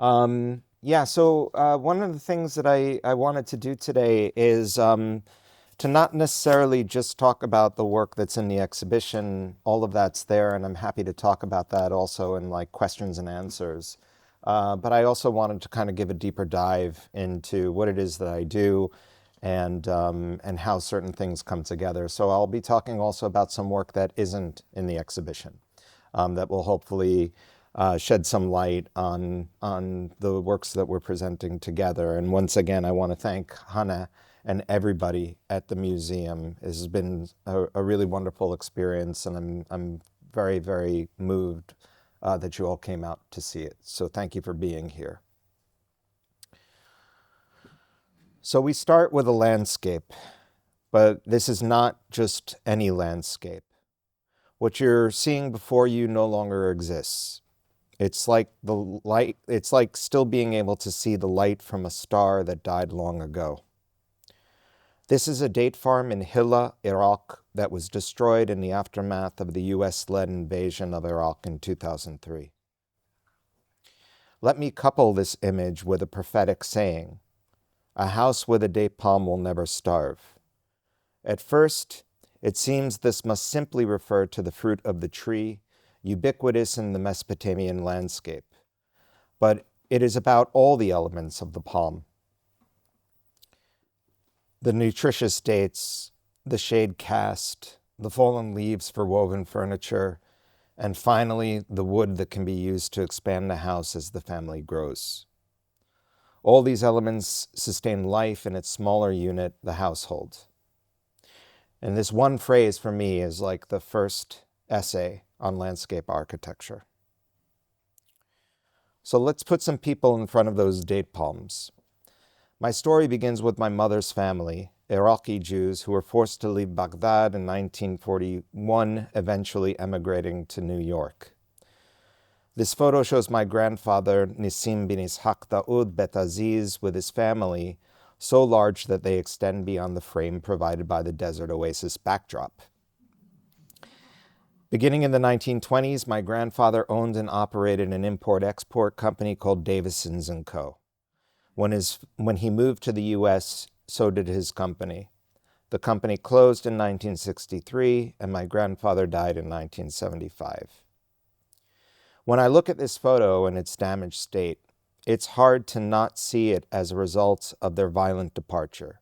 One of the things that I wanted to do today is to not necessarily just talk about the work that's in the exhibition. All of that's there, and I'm happy to talk about that also in like questions and answers. But I also wanted to kind of give a deeper dive into what it is that I do and how certain things come together. So I'll be talking also about some work that isn't in the exhibition that will hopefully shed some light on the works that we're presenting together. And once again, I want to thank Hannah and everybody at the museum. It has been a really wonderful experience, and I'm very, very moved that you all came out to see it. So thank you for being here. So we start with a landscape, but this is not just any landscape. What you're seeing before you no longer exists. It's like the light, it's like still being able to see the light from a star that died long ago. This is a date farm in Hilla, Iraq, that was destroyed in the aftermath of the US-led invasion of Iraq in 2003. Let me couple this image with a prophetic saying: a house with a date palm will never starve. At first, it seems this must simply refer to the fruit of the tree, ubiquitous in the Mesopotamian landscape. But it is about all the elements of the palm. The nutritious dates, the shade cast, the fallen leaves for woven furniture, and finally, the wood that can be used to expand the house as the family grows. All these elements sustain life in its smaller unit, the household. And this one phrase for me is like the first essay on landscape architecture. So let's put some people in front of those date palms. My story begins with my mother's family, Iraqi Jews who were forced to leave Baghdad in 1941, eventually emigrating to New York. This photo shows my grandfather, Nissim bin Ishaq Daoud Bet Aziz, with his family, so large that they extend beyond the frame provided by the desert oasis backdrop. Beginning in the 1920s, my grandfather owned and operated an import-export company called Davisons & Co. When he moved to the U.S., so did his company. The company closed in 1963, and my grandfather died in 1975. When I look at this photo in its damaged state, it's hard to not see it as a result of their violent departure.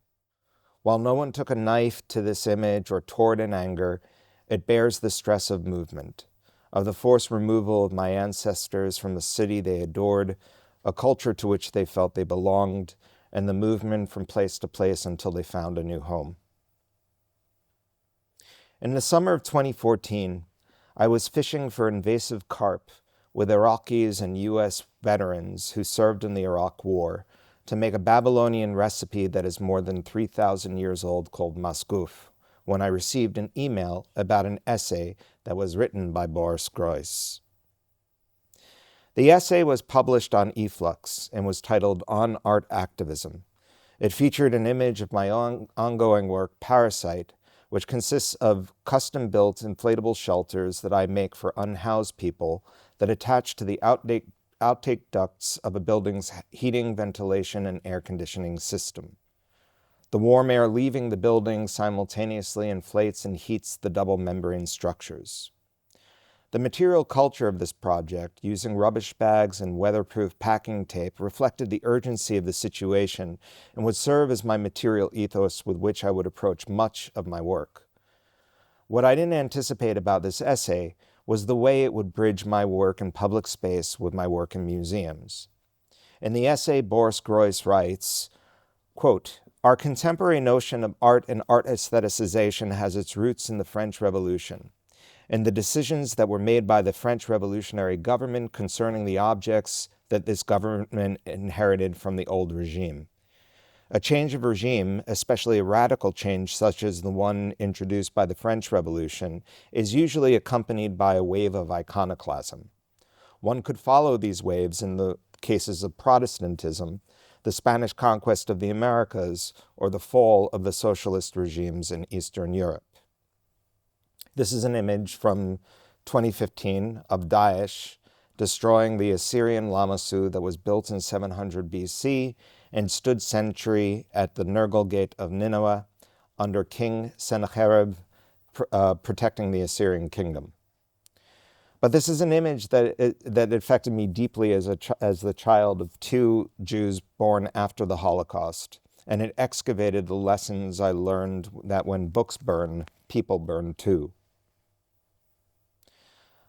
While no one took a knife to this image or tore it in anger, it bears the stress of movement, of the forced removal of my ancestors from the city they adored, a culture to which they felt they belonged, and the movement from place to place until they found a new home. In the summer of 2014, I was fishing for invasive carp with Iraqis and U.S. veterans who served in the Iraq War to make a Babylonian recipe that is more than 3,000 years old called maskuf, when I received an email about an essay that was written by Boris Groys. The essay was published on eFlux and was titled On Art Activism. It featured an image of my ongoing work, Parasite, which consists of custom-built inflatable shelters that I make for unhoused people that attach to the outtake ducts of a building's heating, ventilation, and air conditioning system. The warm air leaving the building simultaneously inflates and heats the double membrane structures. The material culture of this project, using rubbish bags and weatherproof packing tape, reflected the urgency of the situation and would serve as my material ethos with which I would approach much of my work. What I didn't anticipate about this essay was the way it would bridge my work in public space with my work in museums. In the essay, Boris Groys writes, quote, "Our contemporary notion of art and art aestheticization has its roots in the French Revolution, and the decisions that were made by the French revolutionary government concerning the objects that this government inherited from the old regime. A change of regime, especially a radical change such as the one introduced by the French Revolution, is usually accompanied by a wave of iconoclasm. One could follow these waves in the cases of Protestantism, the Spanish conquest of the Americas, or the fall of the socialist regimes in Eastern Europe." This is an image from 2015 of Daesh destroying the Assyrian Lamassu that was built in 700 BC and stood sentry at the Nergal Gate of Nineveh under King Sennacherib, protecting the Assyrian kingdom. But this is an image that affected me deeply as the child of two Jews born after the Holocaust, and it excavated the lessons I learned that when books burn, people burn too.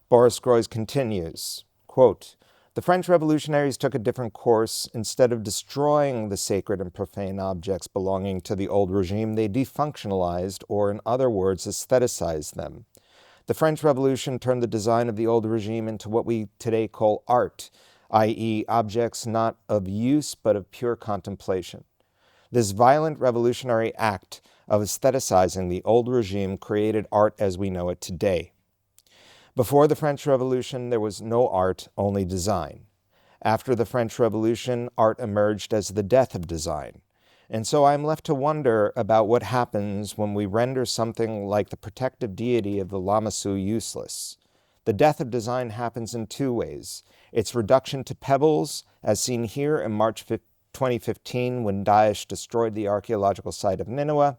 Boris Groys continues, quote, "The French revolutionaries took a different course. Instead of destroying the sacred and profane objects belonging to the old regime, they defunctionalized, or in other words, aestheticized them. The French Revolution turned the design of the old regime into what we today call art, i.e., objects not of use but of pure contemplation. This violent revolutionary act of aestheticizing the old regime created art as we know it today. Before the French Revolution, there was no art, only design. After the French Revolution, art emerged as the death of design. And so I'm left to wonder about what happens when we render something like the protective deity of the Lamassu useless. The death of design happens in two ways. Its reduction to pebbles, as seen here in March 2015 when Daesh destroyed the archaeological site of Nineveh,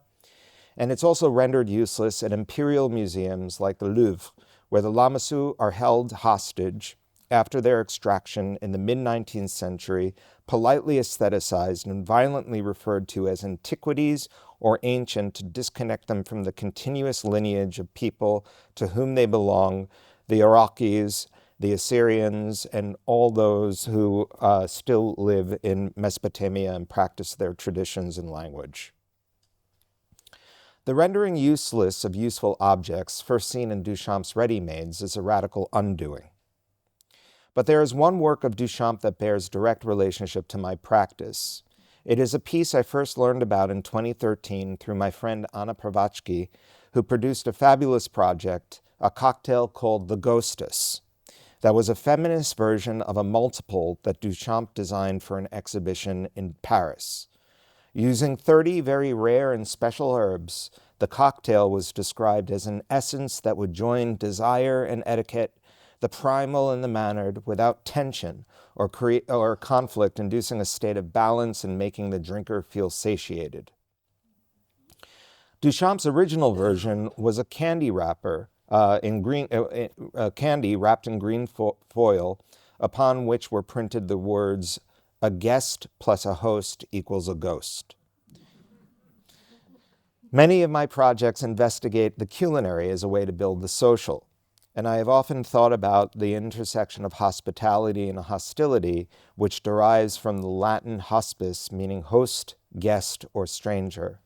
and it's also rendered useless at imperial museums like the Louvre, where the Lamassu are held hostage after their extraction in the mid-19th century, politely aestheticized and violently referred to as antiquities or ancient to disconnect them from the continuous lineage of people to whom they belong, the Iraqis, the Assyrians, and all those who still live in Mesopotamia and practice their traditions and language. The rendering useless of useful objects, first seen in Duchamp's Ready-Mades, is a radical undoing. But there is one work of Duchamp that bears direct relationship to my practice. It is a piece I first learned about in 2013 through my friend Anna Pravatsky, who produced a fabulous project, a cocktail called The Ghostess, that was a feminist version of a multiple that Duchamp designed for an exhibition in Paris. Using 30 very rare and special herbs, the cocktail was described as an essence that would join desire and etiquette, the primal and the mannered, without tension or conflict, inducing a state of balance and making the drinker feel satiated. Duchamp's original version was a candy wrapper candy wrapped in green foil, upon which were printed the words, "A guest plus a host equals a ghost." Many of my projects investigate the culinary as a way to build the social. And I have often thought about the intersection of hospitality and hostility, which derives from the Latin hospice, meaning host, guest, or stranger.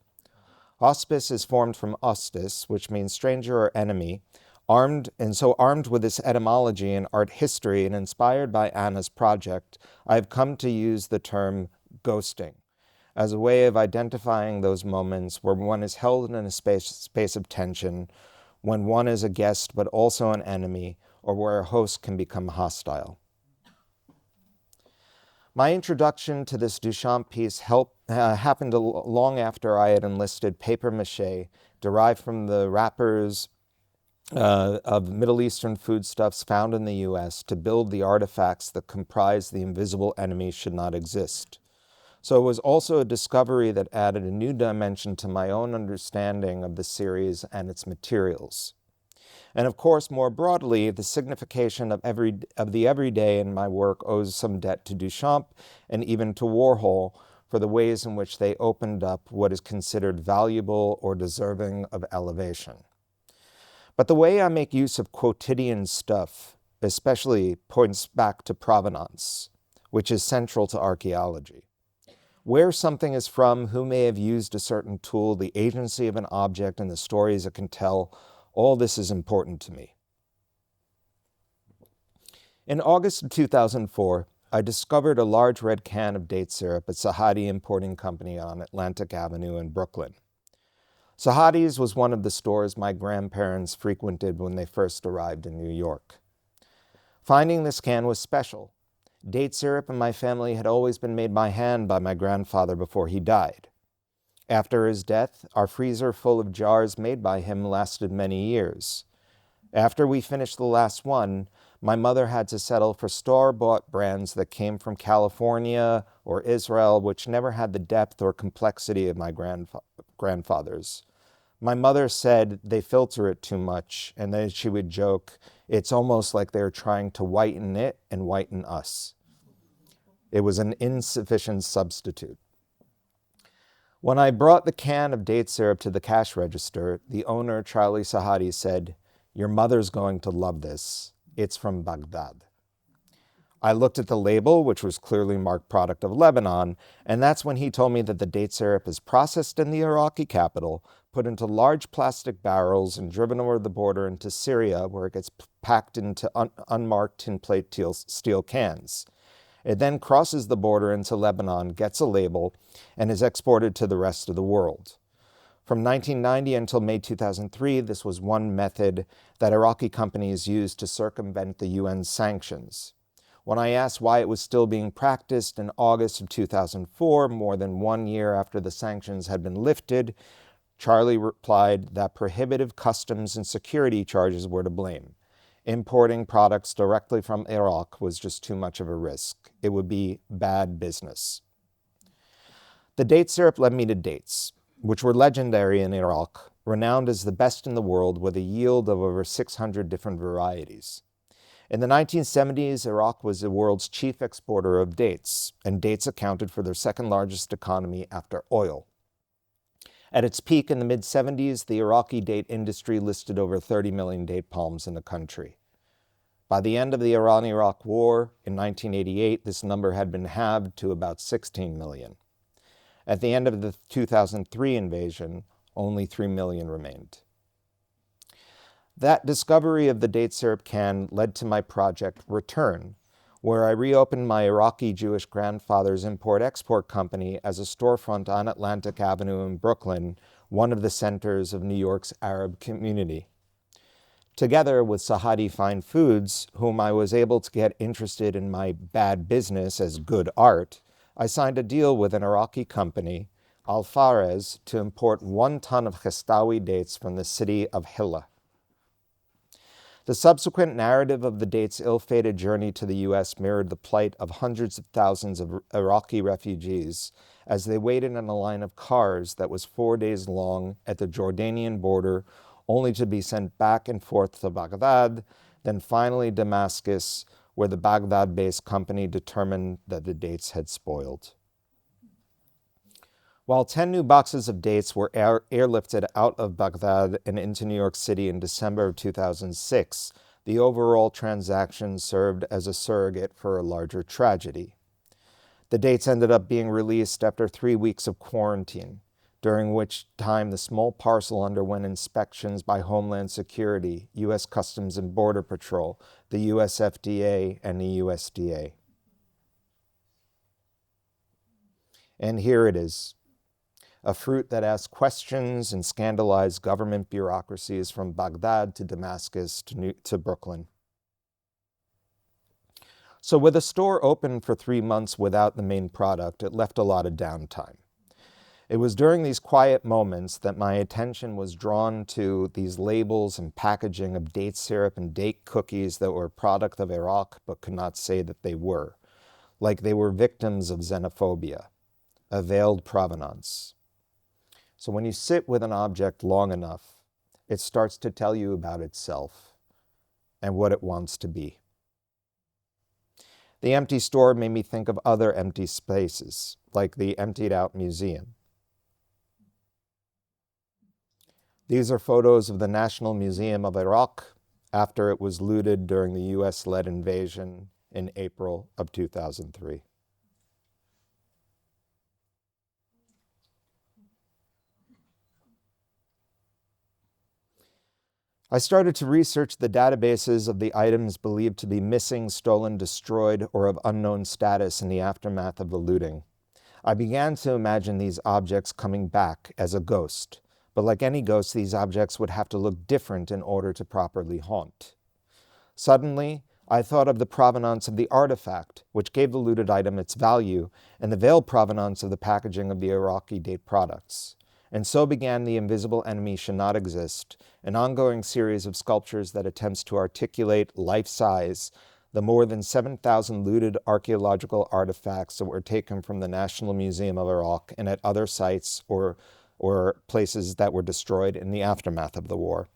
Hospice is formed from hostis, which means stranger or enemy, armed with this etymology and art history and inspired by Anna's project, I have come to use the term ghosting as a way of identifying those moments where one is held in a space of tension, when one is a guest but also an enemy, or where a host can become hostile. My introduction to this Duchamp piece happened long after I had enlisted papier-mâché derived from the wrappers of Middle Eastern foodstuffs found in the U.S. to build the artifacts that comprise the invisible enemy should not exist. So it was also a discovery that added a new dimension to my own understanding of the series and its materials. And of course, more broadly, the signification of the everyday in my work owes some debt to Duchamp and even to Warhol for the ways in which they opened up what is considered valuable or deserving of elevation. But the way I make use of quotidian stuff especially points back to provenance, which is central to archaeology. Where something is from, who may have used a certain tool, the agency of an object, and the stories it can tell, all this is important to me. In August of 2004, I discovered a large red can of date syrup at Sahadi Importing Company on Atlantic Avenue in Brooklyn. Sahadi's was one of the stores my grandparents frequented when they first arrived in New York. Finding this can was special. Date syrup in my family had always been made by hand by my grandfather before he died. After his death, our freezer full of jars made by him lasted many years. After we finished the last one, My mother had to settle for store-bought brands that came from California or Israel, which never had the depth or complexity of my grandfather's. My mother said they filter it too much, and then she would joke, it's almost like they're trying to whiten it and whiten us. It was an insufficient substitute. When I brought the can of date syrup to the cash register, the owner, Charlie Sahadi, said, "Your mother's going to love this. It's from Baghdad." I looked at the label, which was clearly marked product of Lebanon, and that's when he told me that the date syrup is processed in the Iraqi capital, put into large plastic barrels, and driven over the border into Syria, where it gets packed into unmarked tin plate steel cans. It then crosses the border into Lebanon, gets a label, and is exported to the rest of the world. From 1990 until May 2003, this was one method that Iraqi companies used to circumvent the UN sanctions. When I asked why it was still being practiced in August of 2004, more than 1 year after the sanctions had been lifted, Charlie replied that prohibitive customs and security charges were to blame. Importing products directly from Iraq was just too much of a risk. It would be bad business. The date syrup led me to dates, which were legendary in Iraq, renowned as the best in the world with a yield of over 600 different varieties. In the 1970s, Iraq was the world's chief exporter of dates, and dates accounted for their second largest economy after oil. At its peak in the mid-70s, the Iraqi date industry listed over 30 million date palms in the country. By the end of the Iran-Iraq War in 1988, this number had been halved to about 16 million. At the end of the 2003 invasion, only 3 million remained. That discovery of the date syrup can led to my project Return, where I reopened my Iraqi Jewish grandfather's import-export company as a storefront on Atlantic Avenue in Brooklyn, one of the centers of New York's Arab community. Together with Sahadi Fine Foods, whom I was able to get interested in my bad business as good art, I signed a deal with an Iraqi company, Al Fares, to import 1 ton of Khistawi dates from the city of Hilla. The subsequent narrative of the date's ill-fated journey to the U.S. mirrored the plight of hundreds of thousands of Iraqi refugees as they waited in a line of cars that was 4 days long at the Jordanian border, only to be sent back and forth to Baghdad, then finally Damascus, where the Baghdad-based company determined that the dates had spoiled. While 10 new boxes of dates were airlifted out of Baghdad and into New York City in December of 2006, the overall transaction served as a surrogate for a larger tragedy. The dates ended up being released after 3 weeks of quarantine, during which time the small parcel underwent inspections by Homeland Security, U.S. Customs and Border Patrol, the U.S. FDA, and the USDA. And here it is. A fruit that asked questions and scandalized government bureaucracies from Baghdad to Damascus to Brooklyn. So with a store open for 3 months without the main product, it left a lot of downtime. It was during these quiet moments that my attention was drawn to these labels and packaging of date syrup and date cookies that were a product of Iraq but could not say that they were, like they were victims of xenophobia, a veiled provenance. So when you sit with an object long enough, it starts to tell you about itself and what it wants to be. The empty store made me think of other empty spaces, like the emptied-out museum. These are photos of the National Museum of Iraq after it was looted during the US-led invasion in April of 2003. I started to research the databases of the items believed to be missing, stolen, destroyed, or of unknown status in the aftermath of the looting. I began to imagine these objects coming back as a ghost, but like any ghost, these objects would have to look different in order to properly haunt. Suddenly, I thought of the provenance of the artifact, which gave the looted item its value, and the veiled provenance of the packaging of the Iraqi date products. And so began The Invisible Enemy Should Not Exist, an ongoing series of sculptures that attempts to articulate life-size the more than 7,000 looted archaeological artifacts that were taken from the National Museum of Iraq and at other sites or places that were destroyed in the aftermath of the war.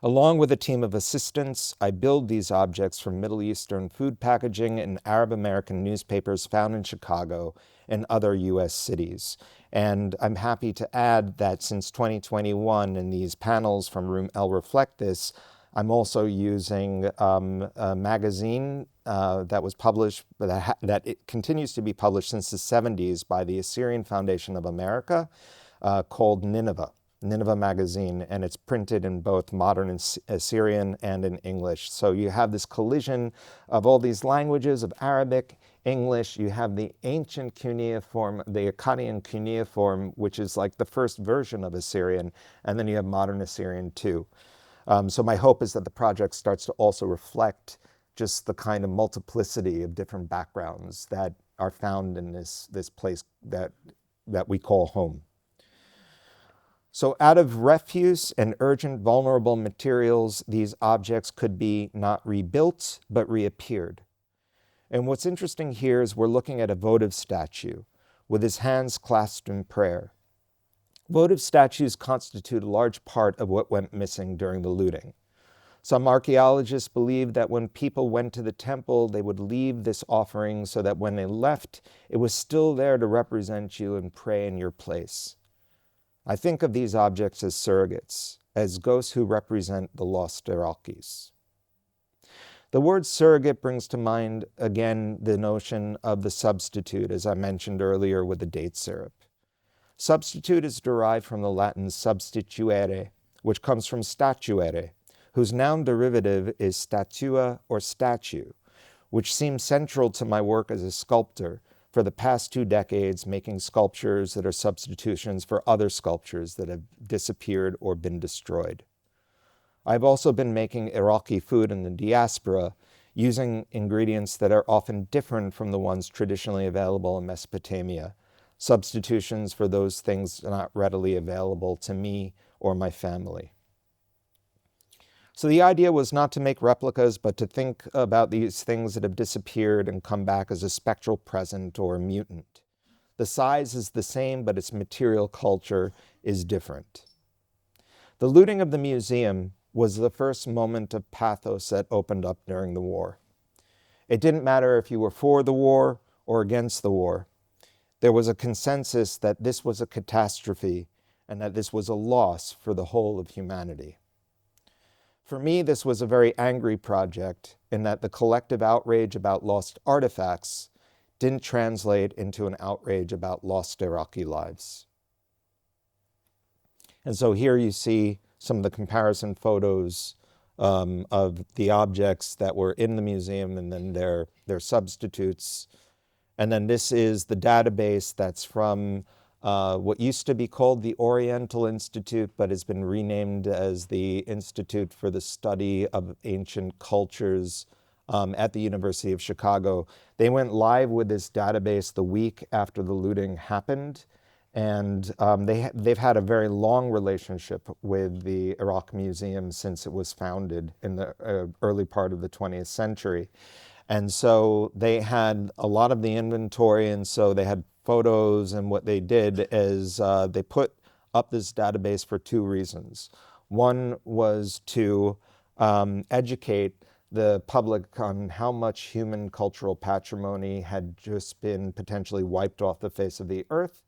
Along with a team of assistants, I build these objects from Middle Eastern food packaging in Arab American newspapers found in Chicago and other U.S. cities. And I'm happy to add that since 2021, in these panels from Room L reflect this, I'm also using a magazine that was published, that it continues to be published since the 70s by the Assyrian Foundation of America, called Nineveh magazine, and it's printed in both modern Assyrian and in English. So you have this collision of all these languages of Arabic, English. You have the ancient cuneiform, the Akkadian cuneiform, which is like the first version of Assyrian, and then you have modern Assyrian too. So my hope is that the project starts to also reflect just the kind of multiplicity of different backgrounds that are found in this place that we call home. So out of refuse and urgent vulnerable materials, these objects could be not rebuilt, but reappeared. And what's interesting here is we're looking at a votive statue with his hands clasped in prayer. Votive statues constitute a large part of what went missing during the looting. Some archaeologists believe that when people went to the temple, they would leave this offering so that when they left, it was still there to represent you and pray in your place. I think of these objects as surrogates, as ghosts who represent the lost Iraqis. The word surrogate brings to mind, again, the notion of the substitute, as I mentioned earlier with the date syrup. Substitute is derived from the Latin substituere, which comes from statuere, whose noun derivative is statua or statue, which seems central to my work as a sculptor for the past 2 decades, making sculptures that are substitutions for other sculptures that have disappeared or been destroyed. I've also been making Iraqi food in the diaspora, using ingredients that are often different from the ones traditionally available in Mesopotamia, substitutions for those things not readily available to me or my family. So the idea was not to make replicas, but to think about these things that have disappeared and come back as a spectral present or a mutant. The size is the same, but its material culture is different. The looting of the museum was the first moment of pathos that opened up during the war. It didn't matter if you were for the war or against the war. There was a consensus that this was a catastrophe and that this was a loss for the whole of humanity. For me, this was a very angry project in that the collective outrage about lost artifacts didn't translate into an outrage about lost Iraqi lives. And so here you see some of the comparison photos of the objects that were in the museum and then their substitutes. And then this is the database that's from what used to be called the Oriental Institute, but has been renamed as the Institute for the Study of Ancient Cultures at the University of Chicago. They went live with this database the week after the looting happened, and they've had a very long relationship with the Iraq Museum since it was founded in the early part of the 20th century. And so they had a lot of the inventory, and so they had photos, and what they did is they put up this database for 2 reasons. One was to educate the public on how much human cultural patrimony had just been potentially wiped off the face of the earth,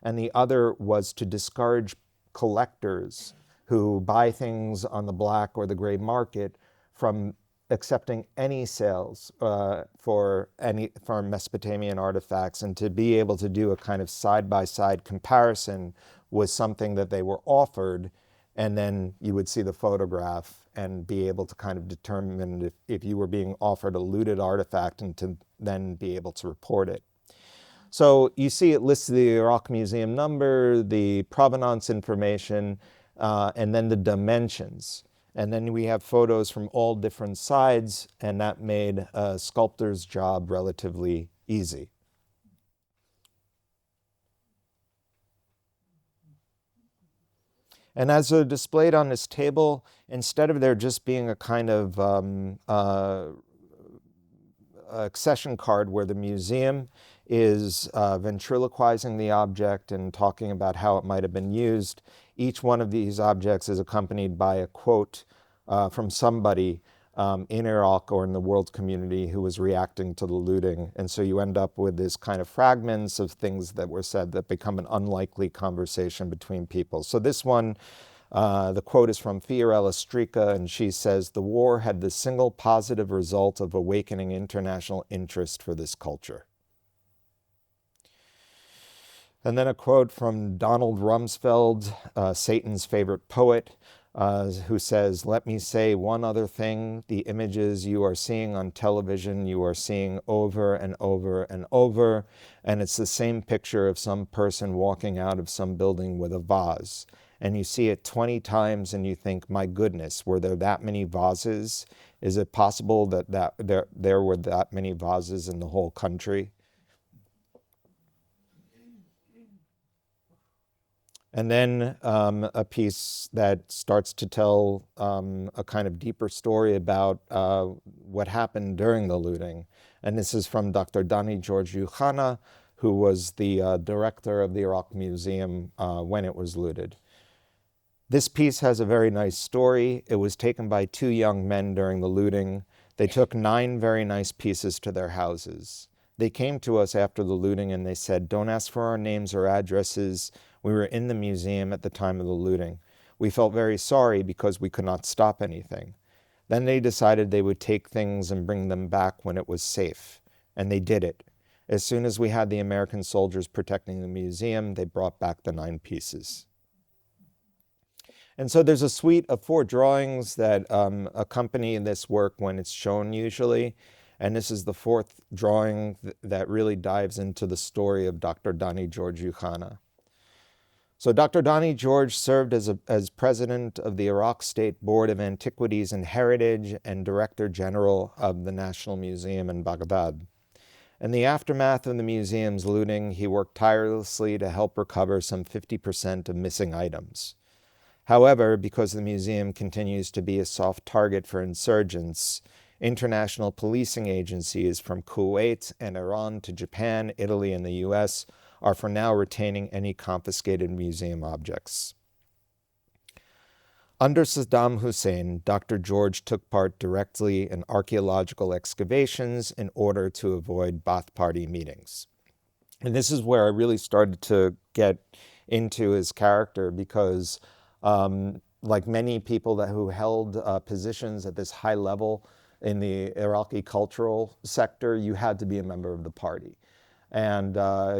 and the other was to discourage collectors who buy things on the black or the gray market from accepting any sales for Mesopotamian artifacts, and to be able to do a kind of side-by-side comparison was something that they were offered, and then you would see the photograph and be able to kind of determine if you were being offered a looted artifact and to then be able to report it. So you see it lists the Iraq Museum number, the provenance information, and then the dimensions. And then we have photos from all different sides, and that made a sculptor's job relatively easy. And as they're displayed on this table, instead of there just being a kind of accession card where the museum is ventriloquizing the object and talking about how it might have been used, each one of these objects is accompanied by a quote from somebody in Iraq or in the world community who was reacting to the looting. And so you end up with this kind of fragments of things that were said that become an unlikely conversation between people. So this one, the quote is from Fiorella Strica, and she says, "The war had the single positive result of awakening international interest for this culture." And then a quote from Donald Rumsfeld, Satan's favorite poet, who says, "Let me say one other thing. The images you are seeing on television, you are seeing over and over and over, and it's the same picture of some person walking out of some building with a vase. And you see it 20 times and you think, my goodness, were there that many vases? Is it possible that there were that many vases in the whole country?" And then a piece that starts to tell a kind of deeper story about what happened during the looting. And this is from Dr. Dani Georgiou-Khana, who was the director of the Iraq Museum when it was looted. This piece has a very nice story. It was taken by 2 young men during the looting. They took 9 very nice pieces to their houses. They came to us after the looting and they said, "Don't ask for our names or addresses. We were in the museum at the time of the looting. We felt very sorry because we could not stop anything." Then they decided they would take things and bring them back when it was safe. And they did it. As soon as we had the American soldiers protecting the museum, they brought back the 9 pieces. And so there's a suite of 4 drawings that accompany this work when it's shown usually. And this is the 4th drawing that really dives into the story of Dr. Dani Georgiou-Khana. So Dr. Dani George served as president of the Iraq State Board of Antiquities and Heritage and Director General of the National Museum in Baghdad. In the aftermath of the museum's looting, he worked tirelessly to help recover some 50% of missing items. However, because the museum continues to be a soft target for insurgents, international policing agencies from Kuwait and Iran to Japan, Italy, and the US are for now retaining any confiscated museum objects. Under Saddam Hussein, Dr. George took part directly in archaeological excavations in order to avoid Ba'ath Party meetings. And this is where I really started to get into his character because like many people who held positions at this high level in the Iraqi cultural sector, you had to be a member of the party. And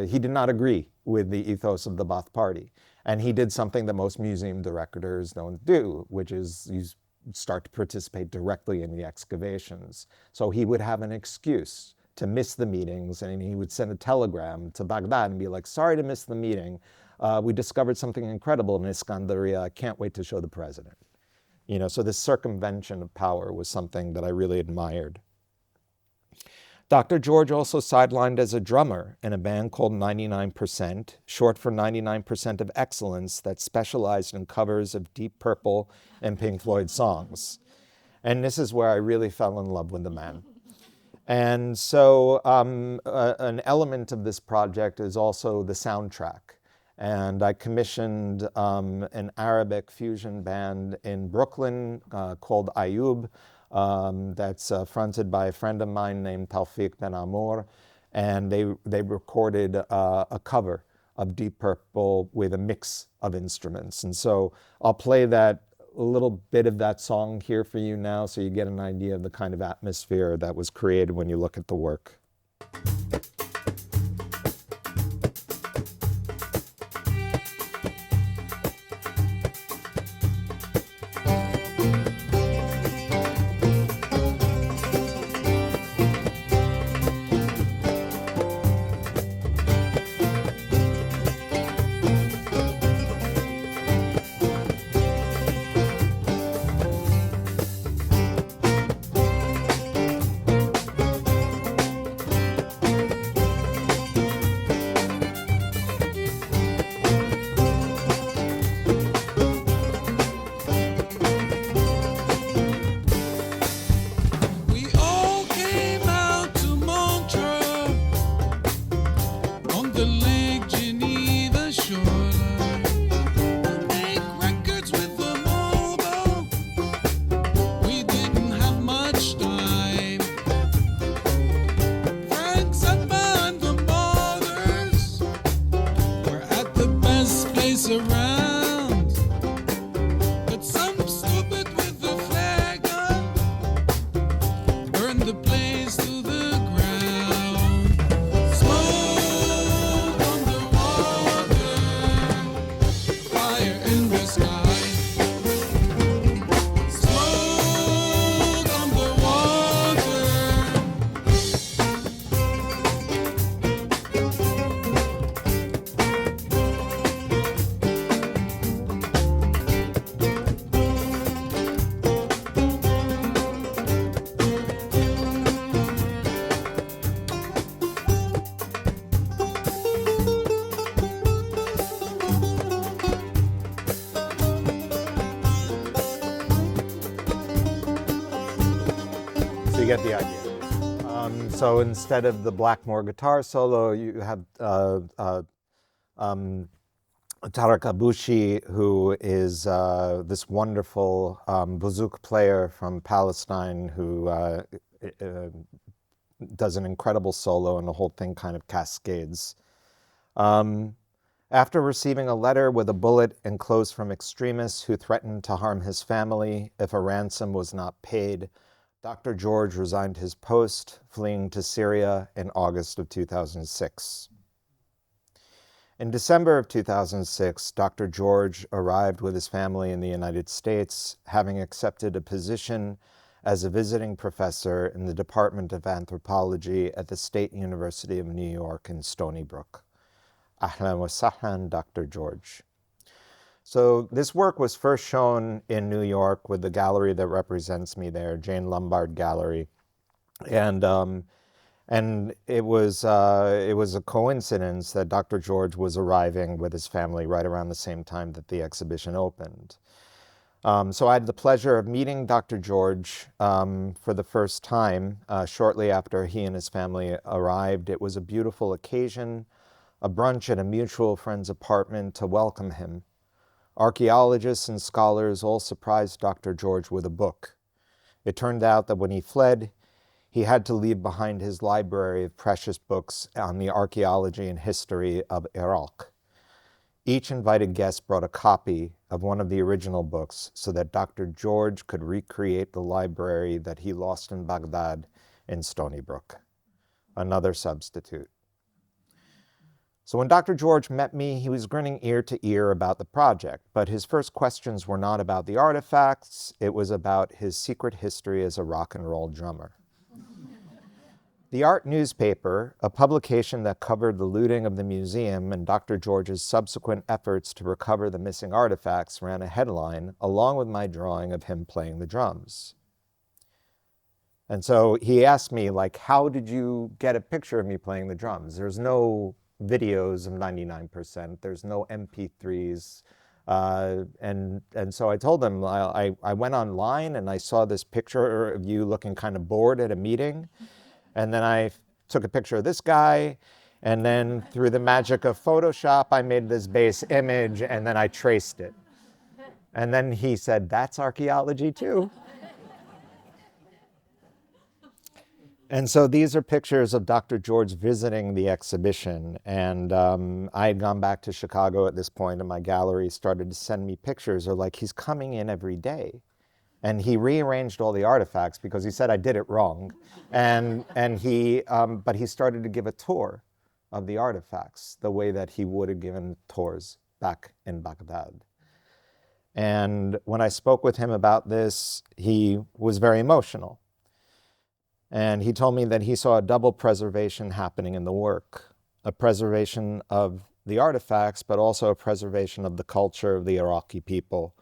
he did not agree with the ethos of the Ba'ath Party. And he did something that most museum directors don't do, which is you start to participate directly in the excavations. So he would have an excuse to miss the meetings, and he would send a telegram to Baghdad and be like, "Sorry to miss the meeting. We discovered something incredible in Iskandariya. I can't wait to show the president." So this circumvention of power was something that I really admired. Dr. George also sidelined as a drummer in a band called 99%, short for 99% of Excellence, that specialized in covers of Deep Purple and Pink Floyd songs. And this is where I really fell in love with the man. And so an element of this project is also the soundtrack. And I commissioned an Arabic fusion band in Brooklyn called Ayub that's fronted by a friend of mine named Tawfiq Ben Amour. And they recorded a cover of Deep Purple with a mix of instruments. And so I'll play a little bit of that song here for you now so you get an idea of the kind of atmosphere that was created when you look at the work. the Lake Geneva shoreline. Make records with the mobile. We didn't have much time. Franks up behind the borders. We're at the best place around. But some stupid with a flare gun burned the place to the ground. Smoke on the water, fire in the sky. Smoke on the water. So you get the idea. So instead of the Blackmore guitar solo, you have Tarek Abushi, who is this wonderful bouzouki player from Palestine who does an incredible solo, and the whole thing kind of cascades. After receiving a letter with a bullet enclosed from extremists who threatened to harm his family if a ransom was not paid, Dr. George resigned his post, fleeing to Syria in August of 2006. In December of 2006, Dr. George arrived with his family in the United States, having accepted a position as a visiting professor in the Department of Anthropology at the State University of New York in Stony Brook. Ahlan wa sahlan, Dr. George. So this work was first shown in New York with the gallery that represents me there, Jane Lombard Gallery. And it was a coincidence that Dr. George was arriving with his family right around the same time that the exhibition opened. So I had the pleasure of meeting Dr. George for the first time shortly after he and his family arrived. It was a beautiful occasion, a brunch at a mutual friend's apartment to welcome him. Archaeologists and scholars all surprised Dr. George with a book. It turned out that when he fled, he had to leave behind his library of precious books on the archaeology and history of Iraq. Each invited guest brought a copy of one of the original books so that Dr. George could recreate the library that he lost in Baghdad in Stony Brook. Another substitute. So when Dr. George met me, he was grinning ear to ear about the project, but his first questions were not about the artifacts, it was about his secret history as a rock and roll drummer. The Art newspaper, a publication that covered the looting of the museum and Dr. George's subsequent efforts to recover the missing artifacts, ran a headline along with my drawing of him playing the drums. And so he asked me, like, how did you get a picture of me playing the drums? There's no videos of 99%, there's no MP3s. And so I told him, I went online and I saw this picture of you looking kind of bored at a meeting. And then I took a picture of this guy. And then through the magic of Photoshop, I made this base image and then I traced it. And then he said, that's archaeology too. And so these are pictures of Dr. George visiting the exhibition. And I had gone back to Chicago at this point, and my gallery started to send me pictures of, like, he's coming in every day. And he rearranged all the artifacts because he said I did it wrong. But he started to give a tour of the artifacts the way that he would have given tours back in Baghdad. And when I spoke with him about this, he was very emotional. And he told me that he saw a double preservation happening in the work, a preservation of the artifacts, but also a preservation of the culture of the Iraqi people,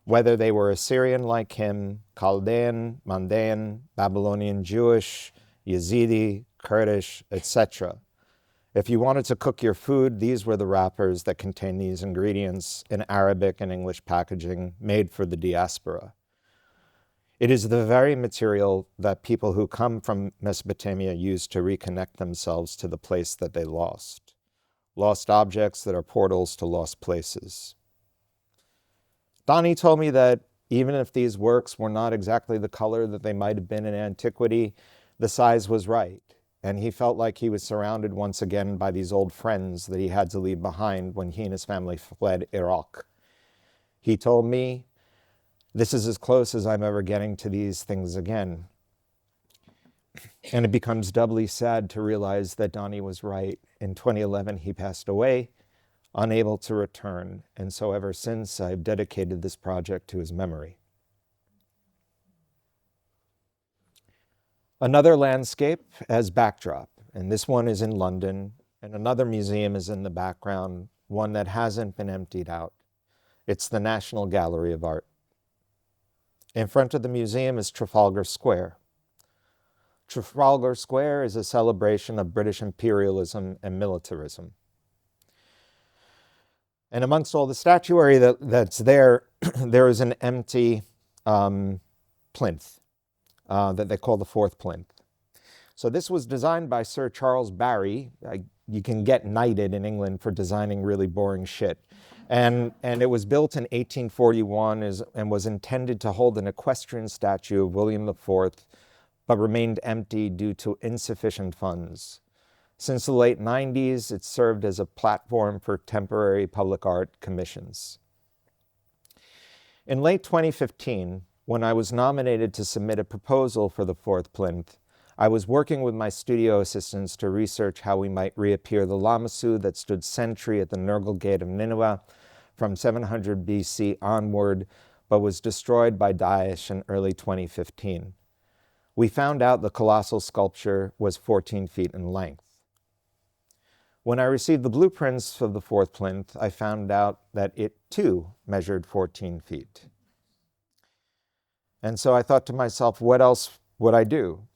whether they were Assyrian like him, Chaldean, Mandaean, Babylonian Jewish, Yazidi, Kurdish, etc. If you wanted to cook your food, these were the wrappers that contained these ingredients in Arabic and English packaging made for the diaspora. It is the very material that people who come from Mesopotamia use to reconnect themselves to the place that they lost. lost objects that are portals to lost places. Donnie told me that even if these works were not exactly the color that they might have been in antiquity, the size was right, and he felt like he was surrounded once again by these old friends that he had to leave behind when he and his family fled Iraq. He told me, "This is as close as I'm ever getting to these things again." And it becomes doubly sad to realize that Donnie was right. In 2011, he passed away, unable to return, and so ever since I've dedicated this project to his memory. Another landscape as backdrop, and this one is in London, and another museum is in the background, one that hasn't been emptied out. It's the National Gallery of Art. In front of the museum is Trafalgar Square. Trafalgar Square is a celebration of British imperialism and militarism. And amongst all the statuary that's there, there is an empty plinth that they call the fourth plinth. So this was designed by Sir Charles Barry. You can get knighted in England for designing really boring shit. And it was built in 1841 and was intended to hold an equestrian statue of William IV, but remained empty due to insufficient funds. Since the late 90s, it served as a platform for temporary public art commissions. In late 2015, when I was nominated to submit a proposal for the fourth plinth, I was working with my studio assistants to research how we might reappear the Lamassu that stood sentry at the Nergal Gate of Nineveh from 700 BC onward, but was destroyed by Daesh in early 2015. We found out the colossal sculpture was 14 feet in length. When I received the blueprints for the fourth plinth, I found out that it too measured 14 feet. And so I thought to myself, what else would I do?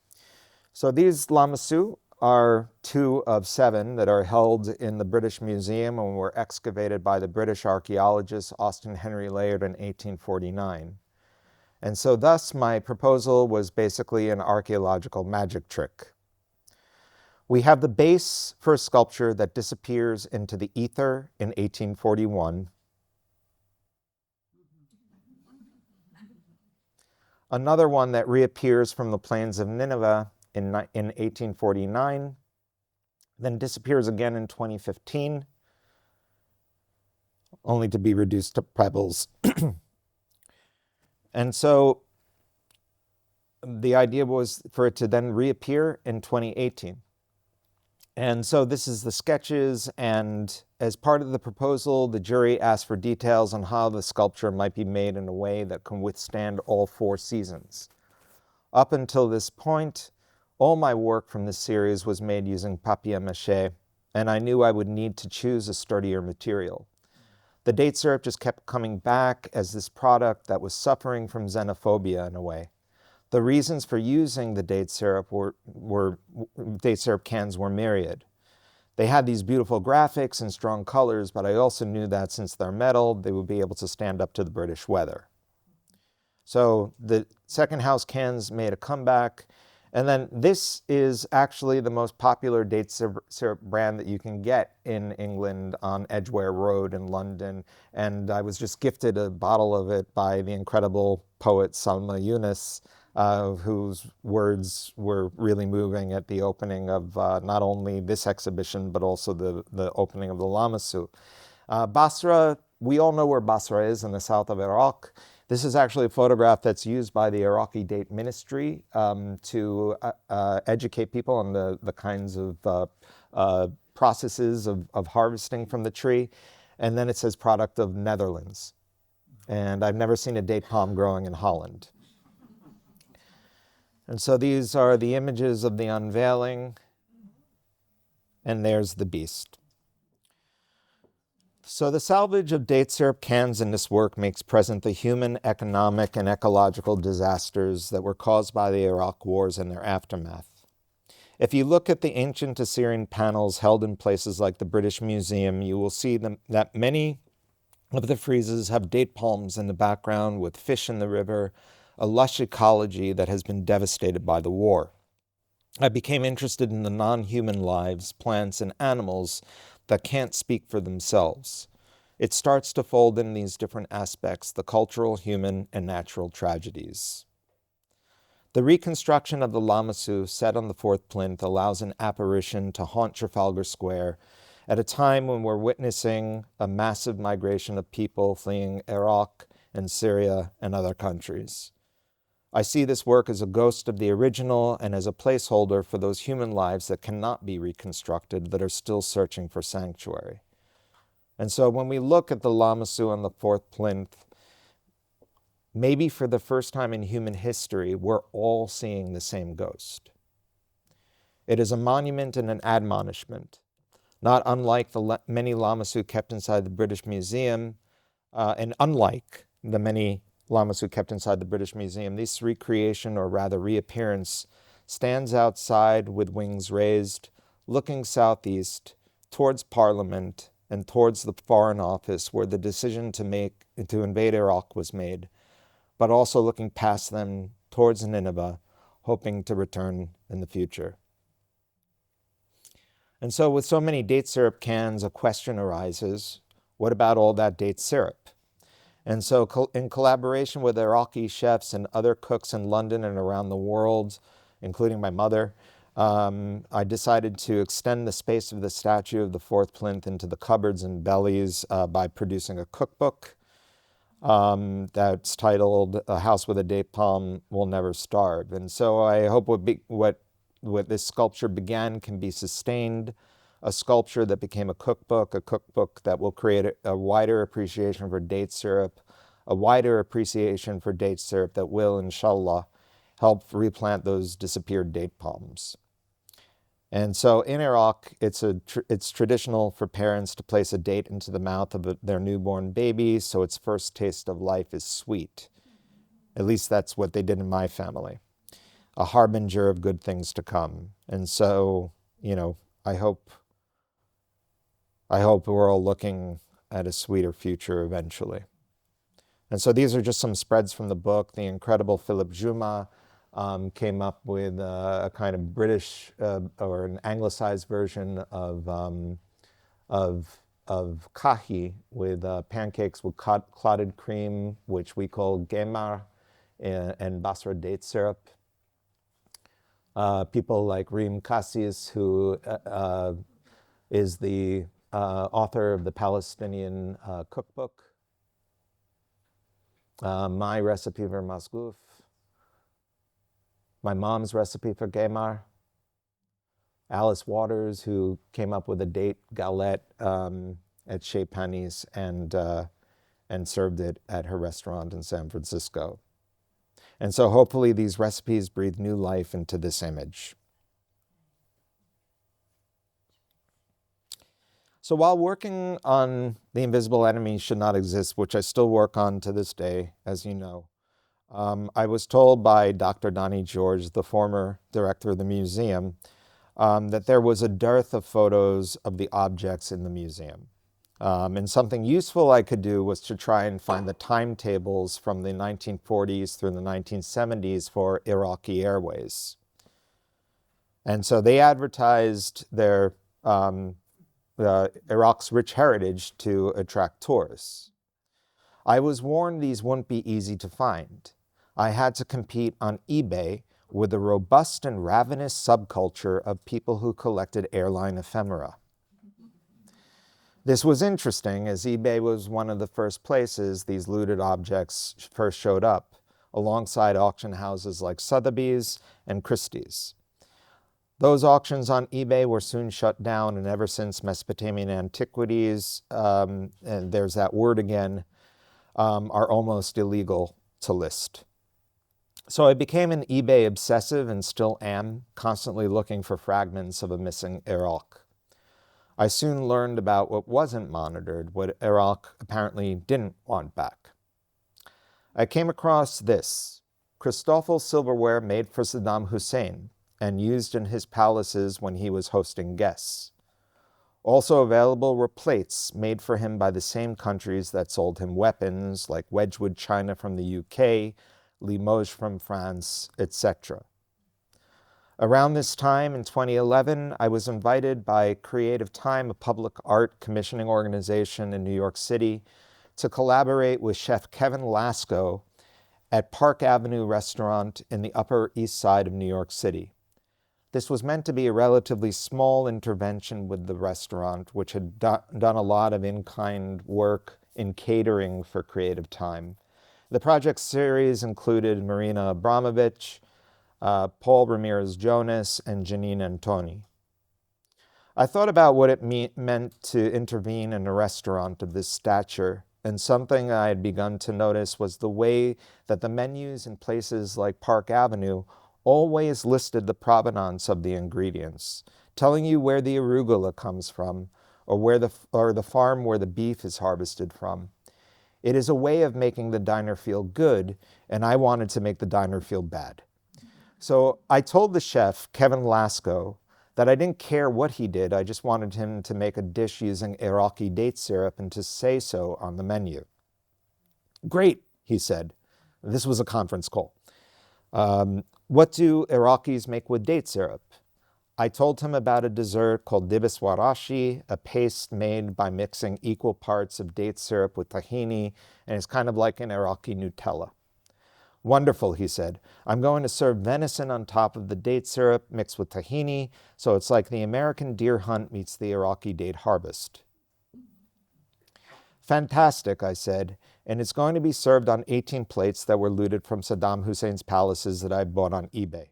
So these Lamassu are 2 of 7 that are held in the British Museum and were excavated by the British archaeologist Austin Henry Layard in 1849. And so thus my proposal was basically an archaeological magic trick. We have the base for a sculpture that disappears into the ether in 1841. Another one that reappears from the plains of Nineveh in 1849, then disappears again in 2015, only to be reduced to pebbles. And so the idea was for it to then reappear in 2018. And so this is the sketches, and as part of the proposal, the jury asked for details on how the sculpture might be made in a way that can withstand all 4 seasons. Up until this point, all my work from this series was made using papier-mâché, and I knew I would need to choose a sturdier material. The date syrup just kept coming back as this product that was suffering from xenophobia in a way. The reasons for using the date syrup date syrup cans were myriad. They had these beautiful graphics and strong colors, but I also knew that since they're metal, they would be able to stand up to the British weather. So the second house cans made a comeback. And then this is actually the most popular date syrup brand that you can get in England on Edgware Road in London. And I was just gifted a bottle of it by the incredible poet Salma Yunus, whose words were really moving at the opening of not only this exhibition, but also the opening of the Lamassu. Basra, we all know where Basra is in the south of Iraq. This is actually a photograph that's used by the Iraqi Date Ministry to educate people on the kinds of processes of harvesting from the tree. And then it says product of Netherlands. And I've never seen a date palm growing in Holland. And so these are the images of the unveiling. And there's the beast. So the salvage of date syrup cans in this work makes present the human, economic, and ecological disasters that were caused by the Iraq wars and their aftermath. If you look at the ancient Assyrian panels held in places like the British Museum, you will see that many of the friezes have date palms in the background with fish in the river, a lush ecology that has been devastated by the war. I became interested in the non-human lives, plants, and animals that can't speak for themselves. It starts to fold in these different aspects, the cultural, human, and natural tragedies. The reconstruction of the Lamassu set on the fourth plinth allows an apparition to haunt Trafalgar Square at a time when we're witnessing a massive migration of people fleeing Iraq and Syria and other countries. I see this work as a ghost of the original and as a placeholder for those human lives that cannot be reconstructed, that are still searching for sanctuary. And so when we look at the Lamassu on the fourth plinth, maybe for the first time in human history, we're all seeing the same ghost. It is a monument and an admonishment, not unlike the many Lamassu kept inside the British Museum, and unlike the many Lamassu kept inside the British Museum, this recreation, or rather reappearance, stands outside with wings raised, looking southeast towards Parliament and towards the Foreign Office, where the decision to invade Iraq was made, but also looking past them towards Nineveh, hoping to return in the future. And so with so many date syrup cans, a question arises: what about all that date syrup? And so in collaboration with Iraqi chefs and other cooks in London and around the world, including my mother, I decided to extend the space of the statue of the fourth plinth into the cupboards and bellies by producing a cookbook that's titled "A House with a Date Palm Will Never Starve." And so I hope what this sculpture began can be sustained, a sculpture that became a cookbook that will create a wider appreciation for date syrup, a wider appreciation for date syrup that will, inshallah, help replant those disappeared date palms. And so in Iraq, it's traditional for parents to place a date into the mouth of their newborn baby, so its first taste of life is sweet. At least that's what they did in my family. A harbinger of good things to come. And so, I hope we're all looking at a sweeter future eventually. And so these are just some spreads from the book. The incredible Philip Juma came up with a kind of British or an anglicized version of kahi, with pancakes with clotted cream, which we call gemar, and Basra date syrup. People like Reem Kassis, who is the author of the Palestinian cookbook. My recipe for masgouf. My mom's recipe for gemar. Alice Waters, who came up with a date galette at Chez Panisse and served it at her restaurant in San Francisco. And so hopefully these recipes breathe new life into this image. So while working on The Invisible Enemy Should Not Exist, which I still work on to this day, as you know, I was told by Dr. Donnie George, the former director of the museum, that there was a dearth of photos of the objects in the museum. And something useful I could do was to try and find the timetables from the 1940s through the 1970s for Iraqi Airways. And so they advertised their Iraq's rich heritage to attract tourists. I was warned these wouldn't be easy to find. I had to compete on eBay with a robust and ravenous subculture of people who collected airline ephemera. This was interesting, as eBay was one of the first places these looted objects first showed up, alongside auction houses like Sotheby's and Christie's. Those auctions on eBay were soon shut down, and ever since Mesopotamian antiquities, and there's that word again, are almost illegal to list. So I became an eBay obsessive and still am, constantly looking for fragments of a missing Iraq. I soon learned about what wasn't monitored, what Iraq apparently didn't want back. I came across this: Christoffel silverware made for Saddam Hussein and used in his palaces when he was hosting guests. Also available were plates made for him by the same countries that sold him weapons, like Wedgwood china from the UK, Limoges from France, etc. Around this time in 2011, I was invited by Creative Time, a public art commissioning organization in New York City, to collaborate with chef Kevin Lasko at Park Avenue Restaurant in the Upper East Side of New York City. This was meant to be a relatively small intervention with the restaurant, which had done a lot of in-kind work in catering for Creative Time. The project series included Marina Abramovich, Paul Ramirez-Jonas, and Janine Antoni. I thought about what it meant to intervene in a restaurant of this stature, and something I had begun to notice was the way that the menus in places like Park Avenue always listed the provenance of the ingredients, telling you where the arugula comes from, or the farm where the beef is harvested from. It is a way of making the diner feel good, and I wanted to make the diner feel bad. So I told the chef, Kevin Lasko, that I didn't care what he did, I just wanted him to make a dish using Iraqi date syrup and to say so on the menu. Great, he said. This was a conference call. What do Iraqis make with date syrup? I told him about a dessert called dibis warashi, a paste made by mixing equal parts of date syrup with tahini, and it's kind of like an Iraqi Nutella. Wonderful, he said. I'm going to serve venison on top of the date syrup mixed with tahini, so it's like the American deer hunt meets the Iraqi date harvest. Fantastic, I said, and it's going to be served on 18 plates that were looted from Saddam Hussein's palaces that I bought on eBay.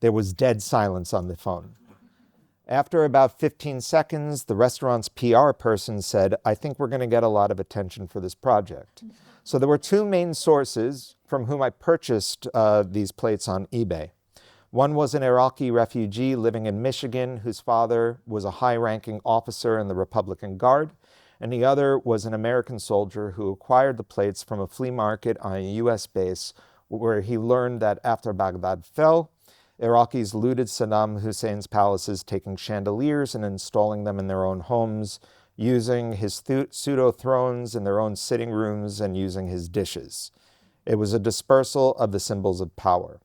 There was dead silence on the phone. After about 15 seconds, the restaurant's PR person said, I think we're going to get a lot of attention for this project. So there were two main sources from whom I purchased these plates on eBay. One was an Iraqi refugee living in Michigan whose father was a high-ranking officer in the Republican Guard, and the other was an American soldier who acquired the plates from a flea market on a U.S. base where he learned that after Baghdad fell, Iraqis looted Saddam Hussein's palaces, taking chandeliers and installing them in their own homes, using his pseudo-thrones in their own sitting rooms, and using his dishes. It was a dispersal of the symbols of power.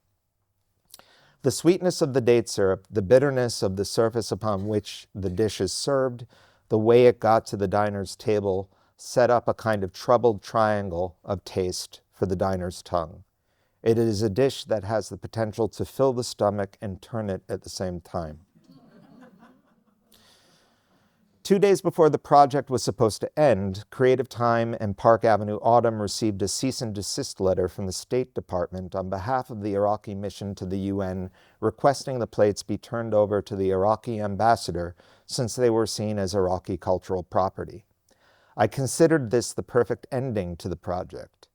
The sweetness of the date syrup, the bitterness of the surface upon which the dish is served, the way it got to the diner's table, set up a kind of troubled triangle of taste for the diner's tongue. It is a dish that has the potential to fill the stomach and turn it at the same time. 2 days before the project was supposed to end, Creative Time and Park Avenue Autumn received a cease and desist letter from the State Department on behalf of the Iraqi mission to the UN, requesting the plates be turned over to the Iraqi ambassador since they were seen as Iraqi cultural property. I considered this the perfect ending to the project.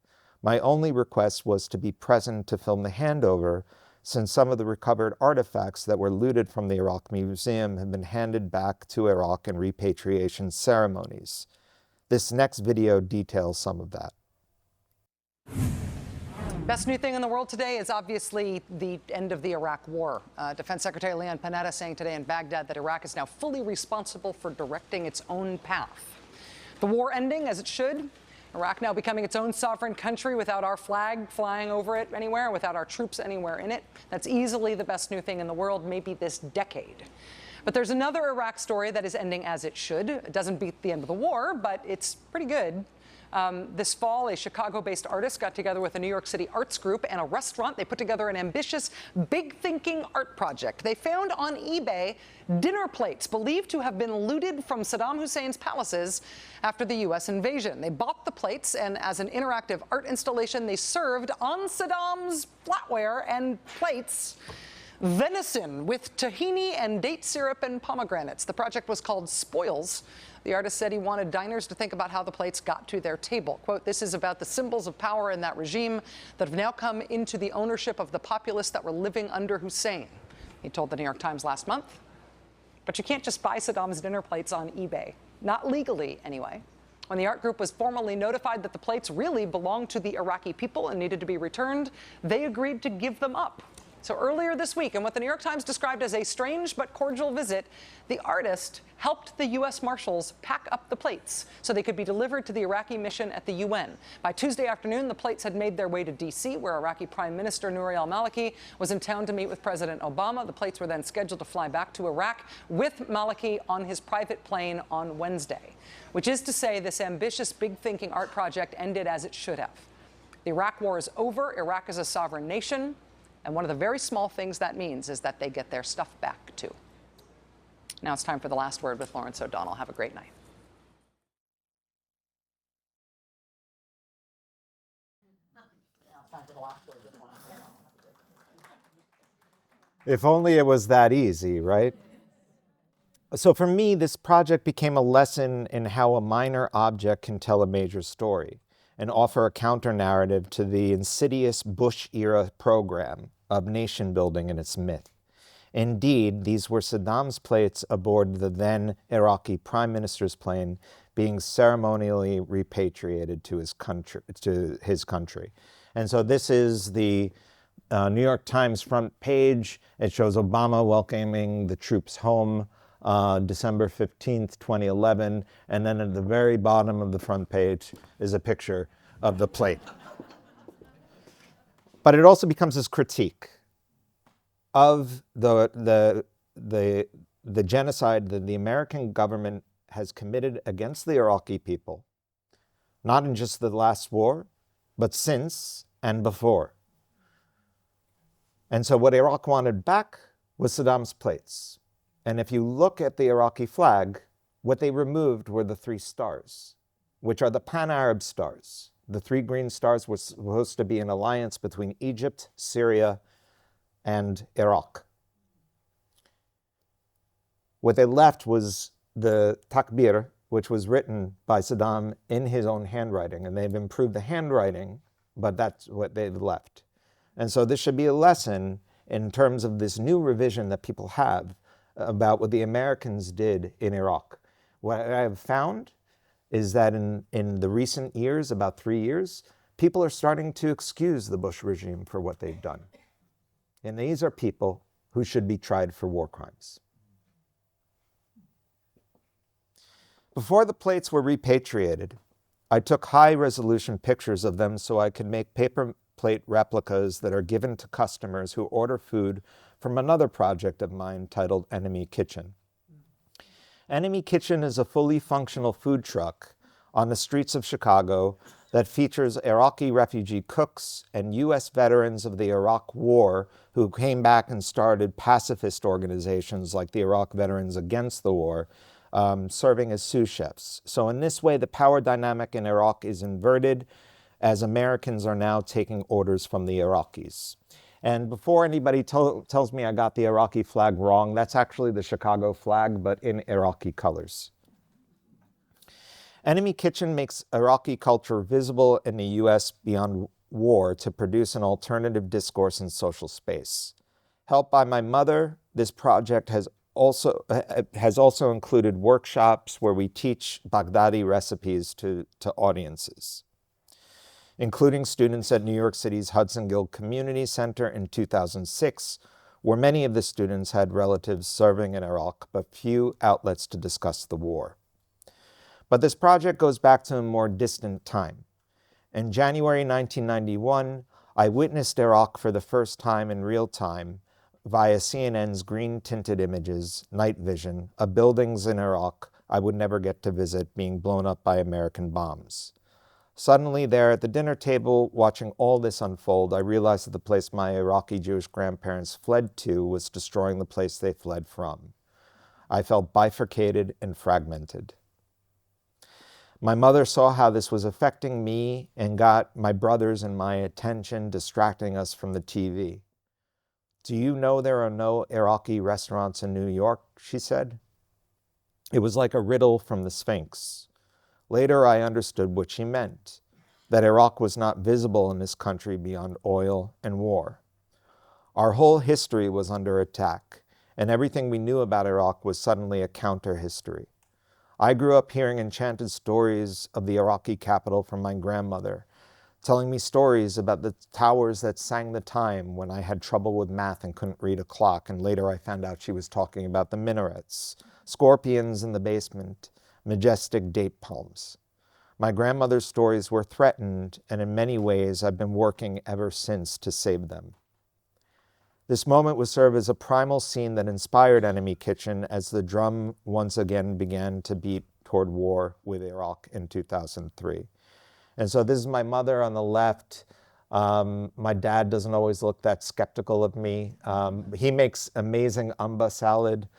My only request was to be present to film the handover, since some of the recovered artifacts that were looted from the Iraq Museum have been handed back to Iraq in repatriation ceremonies. This next video details some of that. Best new thing in the world today is obviously the end of the Iraq War. Defense Secretary Leon Panetta saying today in Baghdad that Iraq is now fully responsible for directing its own path. The war ending as it should. Iraq now becoming its own sovereign country without our flag flying over it anywhere, without our troops anywhere in it. That's easily the best new thing in the world, maybe this decade. But there's another Iraq story that is ending as it should. It doesn't beat the end of the war, but it's pretty good. This fall, a Chicago-based artist got together with a New York City arts group and a restaurant. They put together an ambitious, big-thinking art project. They found on eBay dinner plates believed to have been looted from Saddam Hussein's palaces after the U.S. invasion. They bought the plates, and as an interactive art installation, they served on Saddam's flatware and plates venison with tahini and date syrup and pomegranates. The project was called Spoils. The artist said he wanted diners to think about how the plates got to their table. Quote, this is about the symbols of power in that regime that have now come into the ownership of the populace that were living under Hussein, he told the New York Times last month. But you can't just buy Saddam's dinner plates on eBay. Not legally, anyway. When the art group was formally notified that the plates really belonged to the Iraqi people and needed to be returned, they agreed to give them up. So earlier this week, in what the New York Times described as a strange but cordial visit, the artist helped the U.S. Marshals pack up the plates so they could be delivered to the Iraqi mission at the UN. By Tuesday afternoon, the plates had made their way to D.C., where Iraqi Prime Minister Nouri al-Maliki was in town to meet with President Obama. The plates were then scheduled to fly back to Iraq with Maliki on his private plane on Wednesday, which is to say this ambitious, big-thinking art project ended as it should have. The Iraq war is over. Iraq is a sovereign nation. And one of the very small things that means is that they get their stuff back, too. Now it's time for the last word with Lawrence O'Donnell. Have a great night. If only it was that easy, right? So for me, this project became a lesson in how a minor object can tell a major story and offer a counter-narrative to the insidious Bush-era program of nation building and its myth. Indeed, these were Saddam's plates aboard the then Iraqi Prime Minister's plane being ceremonially repatriated to his country. And so this is the New York Times front page. It shows Obama welcoming the troops home December 15th, 2011. And then at the very bottom of the front page is a picture of the plate. But it also becomes this critique of the genocide that the American government has committed against the Iraqi people, not in just the last war, but since and before. And so what Iraq wanted back was Saddam's plates. And if you look at the Iraqi flag, what they removed were the 3 stars, which are the Pan-Arab stars. The 3 green stars were supposed to be an alliance between Egypt, Syria, and Iraq. What they left was the Takbir, which was written by Saddam in his own handwriting, and they've improved the handwriting, but that's what they've left. And so this should be a lesson in terms of this new revision that people have about what the Americans did in Iraq. What I have found is that in the recent years, about 3 years, people are starting to excuse the Bush regime for what they've done. And these are people who should be tried for war crimes. Before the plates were repatriated, I took high-resolution pictures of them so I could make paper plate replicas that are given to customers who order food from another project of mine titled Enemy Kitchen. Enemy Kitchen is a fully functional food truck on the streets of Chicago that features Iraqi refugee cooks and U.S. veterans of the Iraq War who came back and started pacifist organizations like the Iraq Veterans Against the War, serving as sous chefs. So in this way, the power dynamic in Iraq is inverted as Americans are now taking orders from the Iraqis. And before anybody tells me I got the Iraqi flag wrong, that's actually the Chicago flag, but in Iraqi colors. Enemy Kitchen makes Iraqi culture visible in the U.S. beyond war to produce an alternative discourse and social space. Helped by my mother, this project has also included workshops where we teach Baghdadi recipes to audiences, including students at New York City's Hudson Guild Community Center in 2006, where many of the students had relatives serving in Iraq, but few outlets to discuss the war. But this project goes back to a more distant time. In January 1991, I witnessed Iraq for the first time in real time via CNN's green-tinted images, night vision, of buildings in Iraq I would never get to visit being blown up by American bombs. Suddenly there at the dinner table, watching all this unfold, I realized that the place my Iraqi Jewish grandparents fled to was destroying the place they fled from. I felt bifurcated and fragmented. My mother saw how this was affecting me and got my brothers and my attention, distracting us from the TV. "Do you know there are no Iraqi restaurants in New York?" she said. It was like a riddle from the Sphinx. Later, I understood what she meant, that Iraq was not visible in this country beyond oil and war. Our whole history was under attack, and everything we knew about Iraq was suddenly a counter-history. I grew up hearing enchanted stories of the Iraqi capital from my grandmother, telling me stories about the towers that sang the time when I had trouble with math and couldn't read a clock, and later I found out she was talking about the minarets, scorpions in the basement, majestic date palms. My grandmother's stories were threatened, and in many ways I've been working ever since to save them. This moment would serve as a primal scene that inspired Enemy Kitchen as the drum once again began to beat toward war with Iraq in 2003. And so this is my mother on the left. My dad doesn't always look that skeptical of me. He makes amazing amba salad,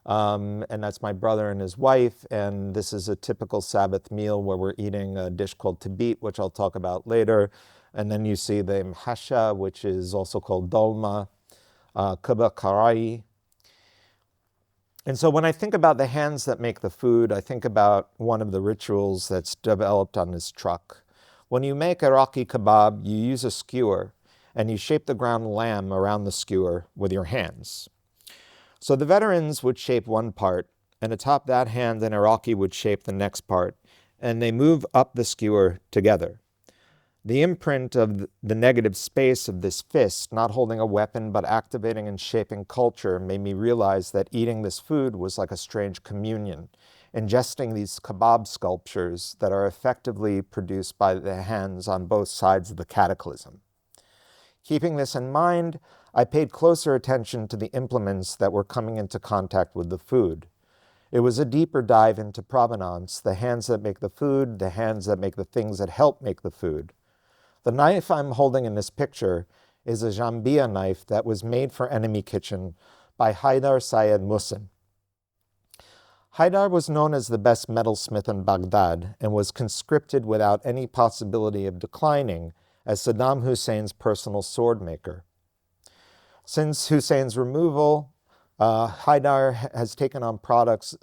and that's my brother and his wife. And this is a typical Sabbath meal where we're eating a dish called tabit, which I'll talk about later. And then you see the mhasha, which is also called dolma, kuba karai. And so when I think about the hands that make the food, I think about one of the rituals that's developed on this truck. When you make Iraqi kebab, you use a skewer and you shape the ground lamb around the skewer with your hands. So the veterans would shape one part, and atop that hand, an Iraqi would shape the next part, and they move up the skewer together. The imprint of the negative space of this fist, not holding a weapon but activating and shaping culture, made me realize that eating this food was like a strange communion, ingesting these kebab sculptures that are effectively produced by the hands on both sides of the cataclysm. Keeping this in mind, I paid closer attention to the implements that were coming into contact with the food. It was a deeper dive into provenance, the hands that make the food, the hands that make the things that help make the food. The knife I'm holding in this picture is a Jambia knife that was made for Enemy Kitchen by Haidar Syed Muhsin. Haidar was known as the best metalsmith in Baghdad and was conscripted without any possibility of declining as Saddam Hussein's personal sword maker. Since Hussein's removal, Haidar has taken on projects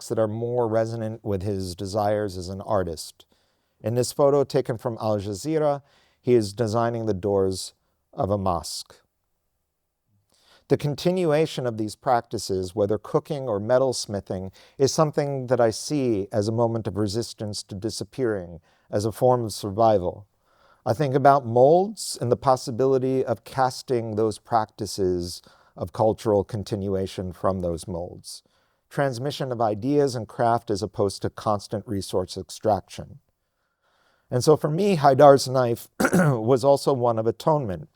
that are more resonant with his desires as an artist. In this photo taken from Al Jazeera, he is designing the doors of a mosque. The continuation of these practices, whether cooking or metalsmithing, is something that I see as a moment of resistance to disappearing, as a form of survival. I think about molds and the possibility of casting those practices of cultural continuation from those molds. Transmission of ideas and craft as opposed to constant resource extraction. And so for me, Haidar's knife was also one of atonement.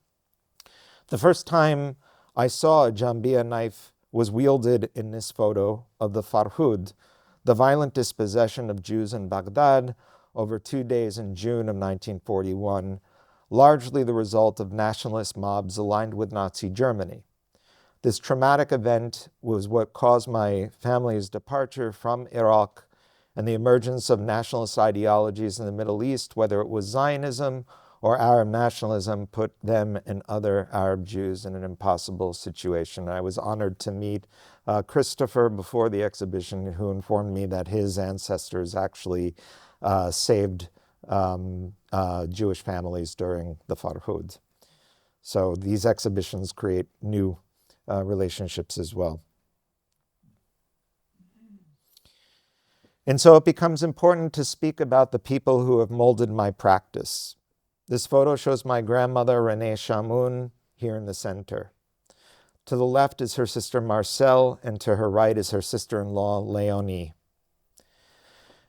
The first time I saw a Jambia knife was wielded in this photo of the Farhud, the violent dispossession of Jews in Baghdad over 2 days in June of 1941, largely the result of nationalist mobs aligned with Nazi Germany. This traumatic event was what caused my family's departure from Iraq and the emergence of nationalist ideologies in the Middle East, whether it was Zionism or Arab nationalism, put them and other Arab Jews in an impossible situation. I was honored to meet Christopher before the exhibition, who informed me that his ancestors actually saved Jewish families during the Farhud. So these exhibitions create new relationships as well. And so it becomes important to speak about the people who have molded my practice. This photo shows my grandmother, Renee Shamoun, here in the center. To the left is her sister Marcel, and to her right is her sister-in-law, Leonie.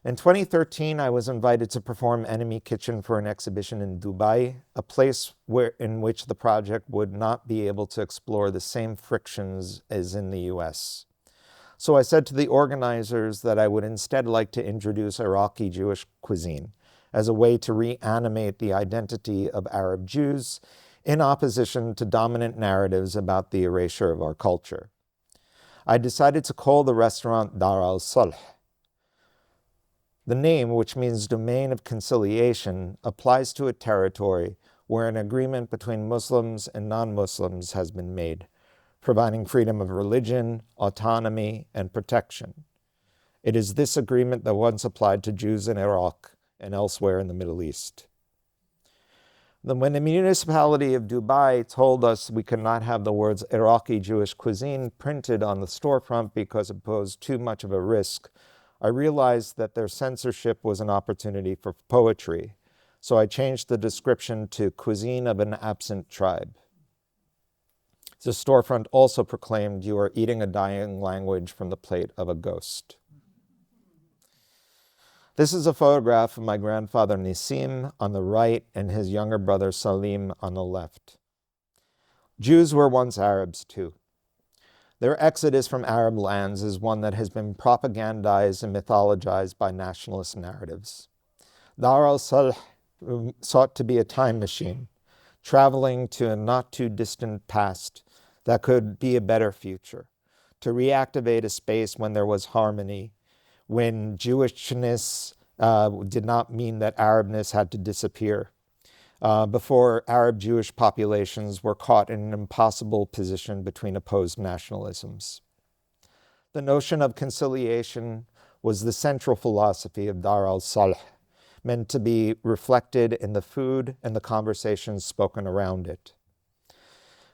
In 2013, I was invited to perform Enemy Kitchen for an exhibition in Dubai, a place in which the project would not be able to explore the same frictions as in the US. So I said to the organizers that I would instead like to introduce Iraqi Jewish cuisine as a way to reanimate the identity of Arab Jews in opposition to dominant narratives about the erasure of our culture. I decided to call the restaurant Dar al-Sulh. The name, which means domain of conciliation, applies to a territory where an agreement between Muslims and non-Muslims has been made, providing freedom of religion, autonomy, and protection. It is this agreement that once applied to Jews in Iraq and elsewhere in the Middle East. When the municipality of Dubai told us we could not have the words Iraqi Jewish cuisine printed on the storefront because it posed too much of a risk, I realized that their censorship was an opportunity for poetry. so I changed the description to cuisine of an absent tribe. The storefront also proclaimed, "You are eating a dying language from the plate of a ghost." This is a photograph of my grandfather Nisim on the right and his younger brother Salim on the left. Jews were once Arabs too. Their exodus from Arab lands is one that has been propagandized and mythologized by nationalist narratives. Dar al-Salh sought to be a time machine, traveling to a not too distant past that could be a better future, to reactivate a space when there was harmony, when Jewishness did not mean that Arabness had to disappear, before Arab-Jewish populations were caught in an impossible position between opposed nationalisms. The notion of conciliation was the central philosophy of Dar al-Salh, meant to be reflected in the food and the conversations spoken around it.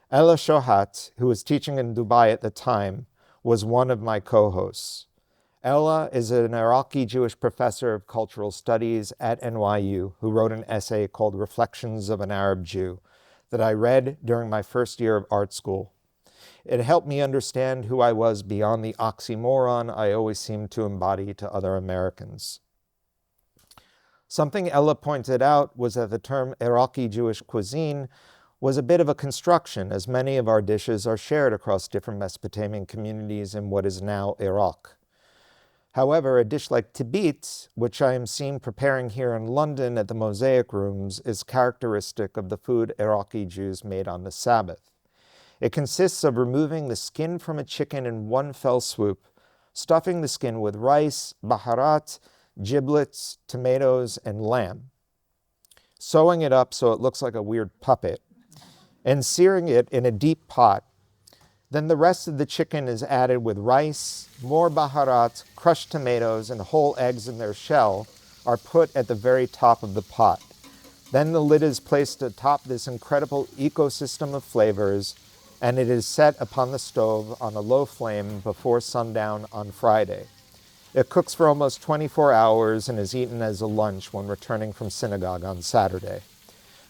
Ella Shohat, who was teaching in Dubai at the time, was one of my co-hosts. Ella is an Iraqi Jewish professor of cultural studies at NYU who wrote an essay called Reflections of an Arab Jew that I read during my first year of art school. It helped me understand who I was beyond the oxymoron I always seemed to embody to other Americans. Something Ella pointed out was that the term Iraqi Jewish cuisine was a bit of a construction, as many of our dishes are shared across different Mesopotamian communities in what is now Iraq. However, a dish like tibit, which I am seen preparing here in London at the Mosaic Rooms, is characteristic of the food Iraqi Jews made on the Sabbath. It consists of removing the skin from a chicken in one fell swoop, stuffing the skin with rice, baharat, giblets, tomatoes, and lamb, sewing it up so it looks like a weird puppet, and searing it in a deep pot. Then the rest of the chicken is added with rice, more baharat, crushed tomatoes, and whole eggs in their shell are put at the very top of the pot. Then the lid is placed atop this incredible ecosystem of flavors, and it is set upon the stove on a low flame before sundown on Friday. It cooks for almost 24 hours and is eaten as a lunch when returning from synagogue on Saturday.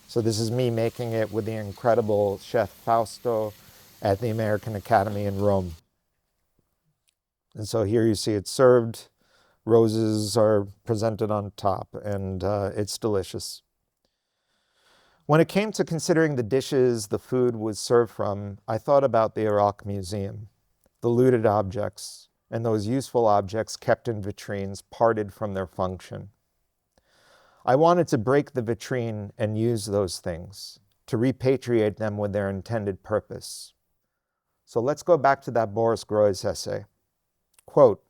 So this is me making it with the incredible chef Fausto at the American Academy in Rome. And so here you see it served. Roses are presented on top, and it's delicious. When it came to considering the dishes the food was served from, I thought about the Iraq Museum, the looted objects, and those useful objects kept in vitrines parted from their function. I wanted to break the vitrine and use those things, to repatriate them with their intended purpose. So let's go back to that Boris Groys essay. Quote,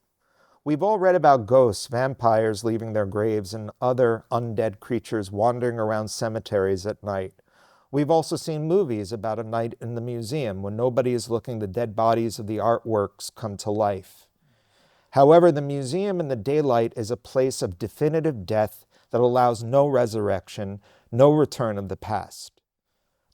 "We've all read about ghosts, vampires leaving their graves, and other undead creatures wandering around cemeteries at night. We've also seen movies about a night in the museum when nobody is looking, the dead bodies of the artworks come to life. However, the museum in the daylight is a place of definitive death that allows no resurrection, no return of the past.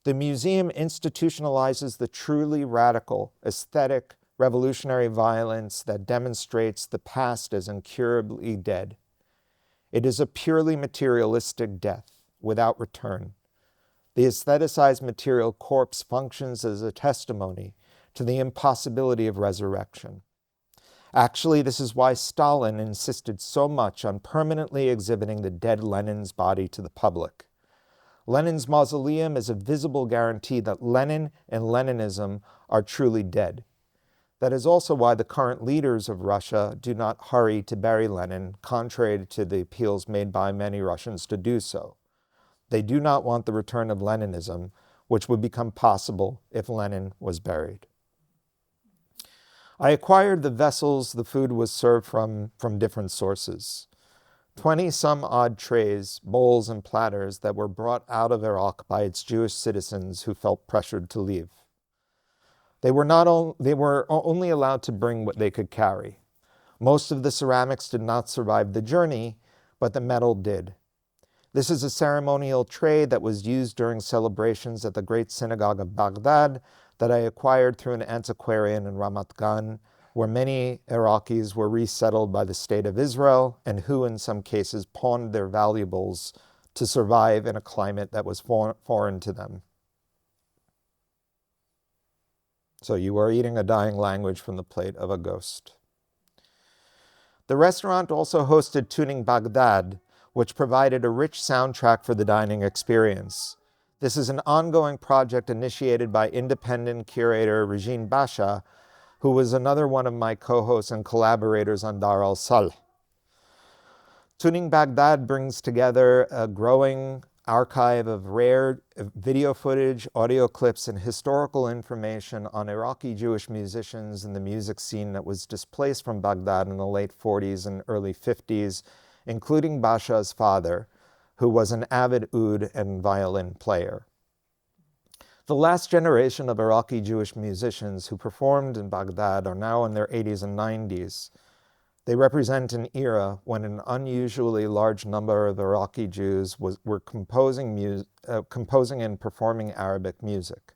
The museum institutionalizes the truly radical, aesthetic, revolutionary violence that demonstrates the past as incurably dead. It is a purely materialistic death, without return. The aestheticized material corpse functions as a testimony to the impossibility of resurrection. Actually, this is why Stalin insisted so much on permanently exhibiting the dead Lenin's body to the public. Lenin's mausoleum is a visible guarantee that Lenin and Leninism are truly dead. That is also why the current leaders of Russia do not hurry to bury Lenin, contrary to the appeals made by many Russians to do so. They do not want the return of Leninism, which would become possible if Lenin was buried. I acquired the vessels the food was served from different sources. 20-some-odd trays, bowls, and platters that were brought out of Iraq by its Jewish citizens who felt pressured to leave. They were only allowed to bring what they could carry. Most of the ceramics did not survive the journey, but the metal did. This is a ceremonial tray that was used during celebrations at the Great Synagogue of Baghdad that I acquired through an antiquarian in Ramat Gan, where many Iraqis were resettled by the State of Israel and who, in some cases, pawned their valuables to survive in a climate that was foreign to them. So you are eating a dying language from the plate of a ghost. The restaurant also hosted Tuning Baghdad, which provided a rich soundtrack for the dining experience. This is an ongoing project initiated by independent curator Regine Basha, who was another one of my co-hosts and collaborators on Dar al-Salh. Tuning Baghdad brings together a growing archive of rare video footage, audio clips, and historical information on Iraqi Jewish musicians and the music scene that was displaced from Baghdad in the late 40s and early 50s, including Basha's father, who was an avid oud and violin player. The last generation of Iraqi Jewish musicians who performed in Baghdad are now in their 80s and 90s. They represent an era when an unusually large number of Iraqi Jews were composing and performing Arabic music.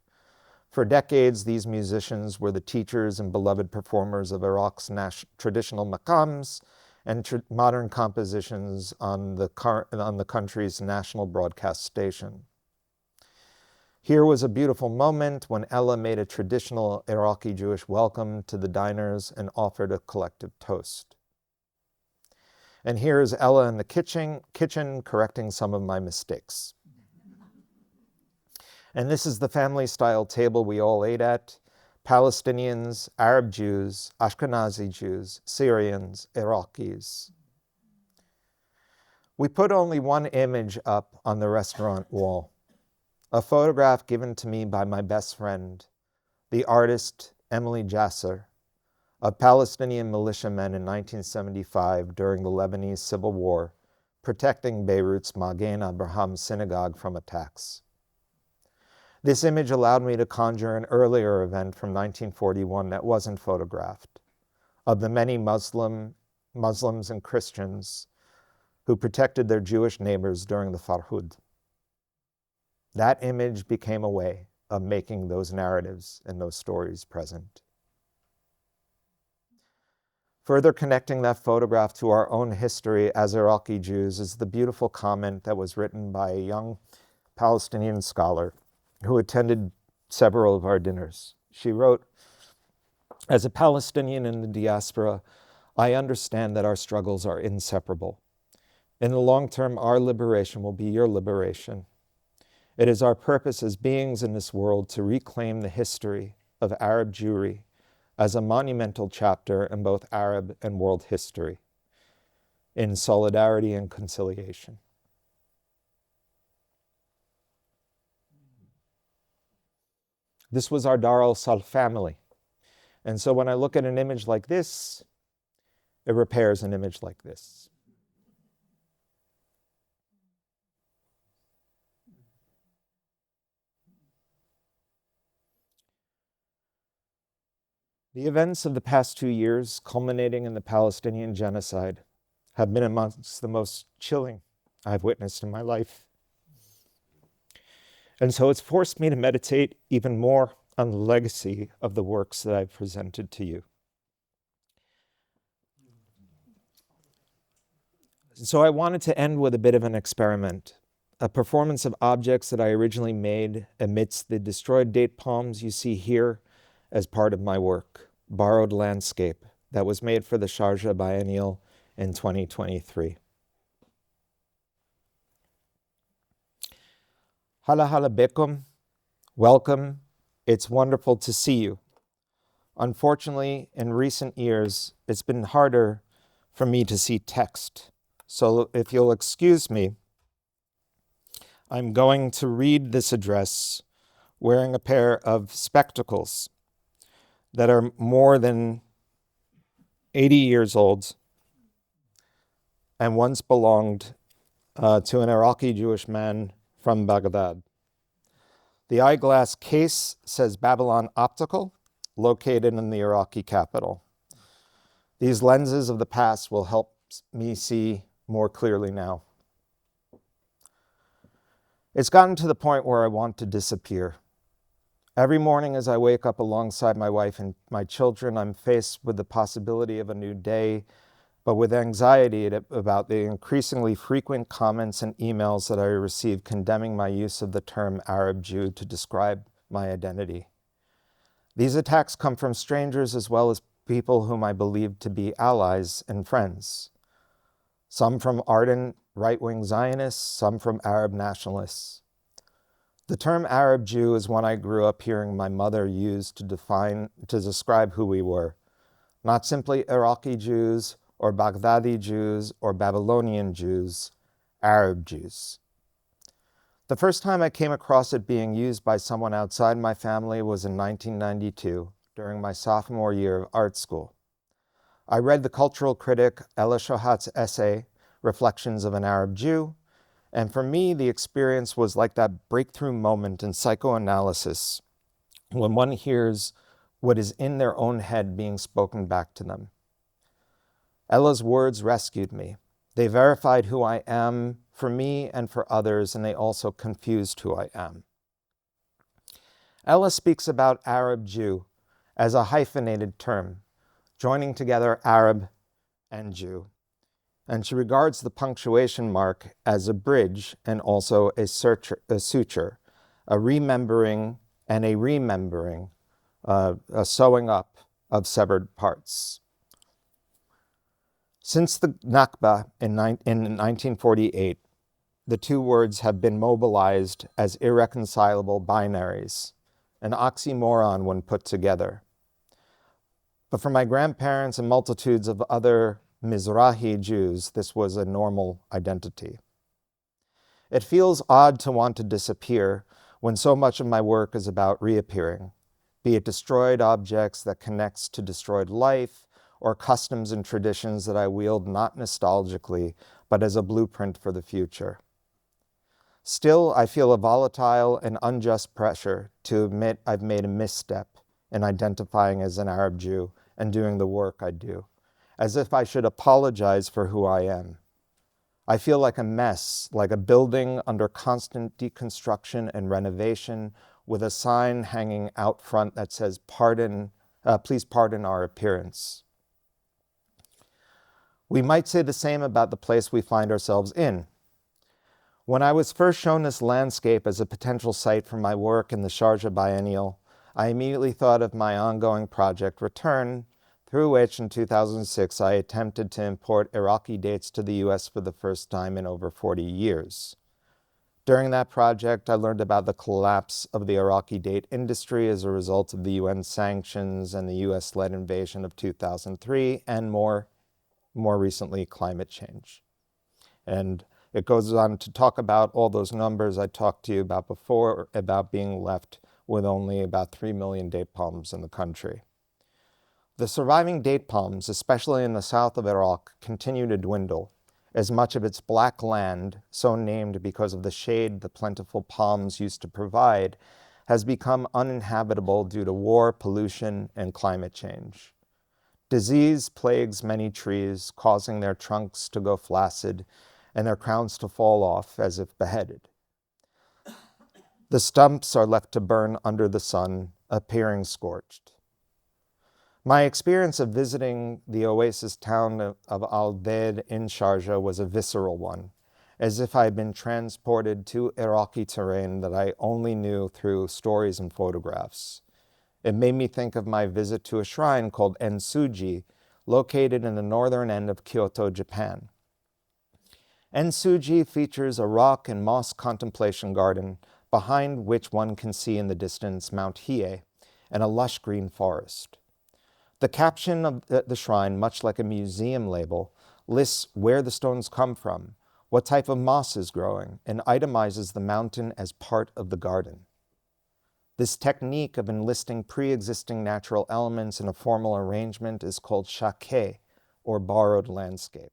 For decades, these musicians were the teachers and beloved performers of Iraq's traditional maqams and modern compositions on the country's national broadcast station. Here was a beautiful moment when Ella made a traditional Iraqi Jewish welcome to the diners and offered a collective toast. And here is Ella in the kitchen correcting some of my mistakes. And this is the family-style table we all ate at: Palestinians, Arab Jews, Ashkenazi Jews, Syrians, Iraqis. We put only one image up on the restaurant wall, a photograph given to me by my best friend, the artist Emily Jasser, of Palestinian militiamen in 1975 during the Lebanese Civil War, protecting Beirut's Magen Abraham synagogue from attacks. This image allowed me to conjure an earlier event from 1941 that wasn't photographed, of the many Muslims and Christians who protected their Jewish neighbors during the Farhud. That image became a way of making those narratives and those stories present. Further connecting that photograph to our own history as Iraqi Jews is the beautiful comment that was written by a young Palestinian scholar who attended several of our dinners. She wrote, "As a Palestinian in the diaspora, I understand that our struggles are inseparable. In the long term, our liberation will be your liberation. It is our purpose as beings in this world to reclaim the history of Arab Jewry as a monumental chapter in both Arab and world history, in solidarity and conciliation." This was our Dar al-Salh family. And so when I look at an image like this, it repairs an image like this. The events of the past 2 years, culminating in the Palestinian genocide, have been amongst the most chilling I've witnessed in my life. And so it's forced me to meditate even more on the legacy of the works that I've presented to you. So I wanted to end with a bit of an experiment, a performance of objects that I originally made amidst the destroyed date palms you see here as part of my work, Borrowed Landscape, that was made for the Sharjah Biennial in 2023. Hala hala bekum, welcome, it's wonderful to see you. Unfortunately, in recent years, it's been harder for me to see text. So if you'll excuse me, I'm going to read this address wearing a pair of spectacles that are more than 80 years old and once belonged to an Iraqi Jewish man from Baghdad. The eyeglass case says Babylon Optical, located in the Iraqi capital. These lenses of the past will help me see more clearly now. It's gotten to the point where I want to disappear. Every morning as I wake up alongside my wife and my children, I'm faced with the possibility of a new day but with anxiety about the increasingly frequent comments and emails that I receive condemning my use of the term Arab Jew to describe my identity. These attacks come from strangers as well as people whom I believe to be allies and friends. Some from ardent right-wing Zionists, some from Arab nationalists. The term Arab Jew is one I grew up hearing my mother use to describe who we were. Not simply Iraqi Jews or Baghdadi Jews or Babylonian Jews, Arab Jews. The first time I came across it being used by someone outside my family was in 1992, during my sophomore year of art school. I read the cultural critic Ella Shohat's essay, Reflections of an Arab Jew, and for me, the experience was like that breakthrough moment in psychoanalysis when one hears what is in their own head being spoken back to them. Ella's words rescued me. They verified who I am for me and for others, and they also confused who I am. Ella speaks about Arab Jew as a hyphenated term, joining together Arab and Jew. And she regards the punctuation mark as a bridge and also a suture, a remembering and a remembering, a sewing up of severed parts. Since the Nakba in 1948, the two words have been mobilized as irreconcilable binaries, an oxymoron when put together. But for my grandparents and multitudes of other Mizrahi Jews, this was a normal identity. It feels odd to want to disappear when so much of my work is about reappearing, be it destroyed objects that connects to destroyed life, or customs and traditions that I wield not nostalgically, but as a blueprint for the future. Still, I feel a volatile and unjust pressure to admit I've made a misstep in identifying as an Arab Jew and doing the work I do, as if I should apologize for who I am. I feel like a mess, like a building under constant deconstruction and renovation with a sign hanging out front that says, please pardon our appearance. We might say the same about the place we find ourselves in. When I was first shown this landscape as a potential site for my work in the Sharjah Biennial, I immediately thought of my ongoing project Return, through which in 2006 I attempted to import Iraqi dates to the US for the first time in over 40 years. During that project, I learned about the collapse of the Iraqi date industry as a result of the UN sanctions and the US-led invasion of 2003, and more recently, climate change. And it goes on to talk about all those numbers I talked to you about before, about being left with only about 3 million date palms in the country. The surviving date palms, especially in the south of Iraq, continue to dwindle, as much of its black land, so named because of the shade the plentiful palms used to provide, has become uninhabitable due to war, pollution, and climate change. Disease plagues many trees, causing their trunks to go flaccid and their crowns to fall off as if beheaded. The stumps are left to burn under the sun, appearing scorched. My experience of visiting the oasis town of Al-Deid in Sharjah was a visceral one, as if I had been transported to Iraqi terrain that I only knew through stories and photographs. It made me think of my visit to a shrine called Ensuji, located in the northern end of Kyoto, Japan. Ensuji features a rock and moss contemplation garden, behind which one can see in the distance Mount Hiei and a lush green forest. The caption of the shrine, much like a museum label, lists where the stones come from, what type of moss is growing, and itemizes the mountain as part of the garden. This technique of enlisting pre-existing natural elements in a formal arrangement is called shake, or borrowed landscape.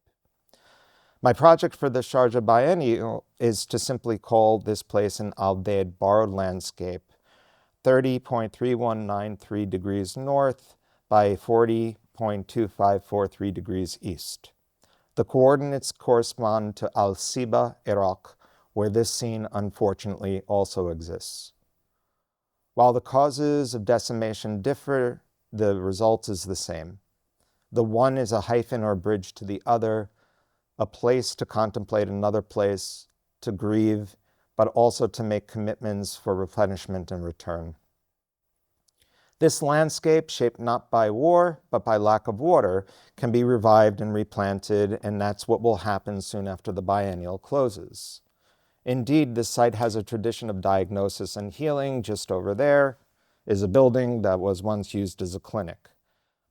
My project for the Sharjah Biennial is to simply call this place an Al-Deid borrowed landscape, 30.3193 degrees north by 40.2543 degrees east. The coordinates correspond to Al-Siba, Iraq, where this scene unfortunately also exists. While the causes of decimation differ, the result is the same. The one is a hyphen or bridge to the other, a place to contemplate another place, to grieve, but also to make commitments for replenishment and return. This landscape, shaped not by war, but by lack of water, can be revived and replanted, and that's what will happen soon after the biennial closes. Indeed, this site has a tradition of diagnosis and healing. Just over there is a building that was once used as a clinic.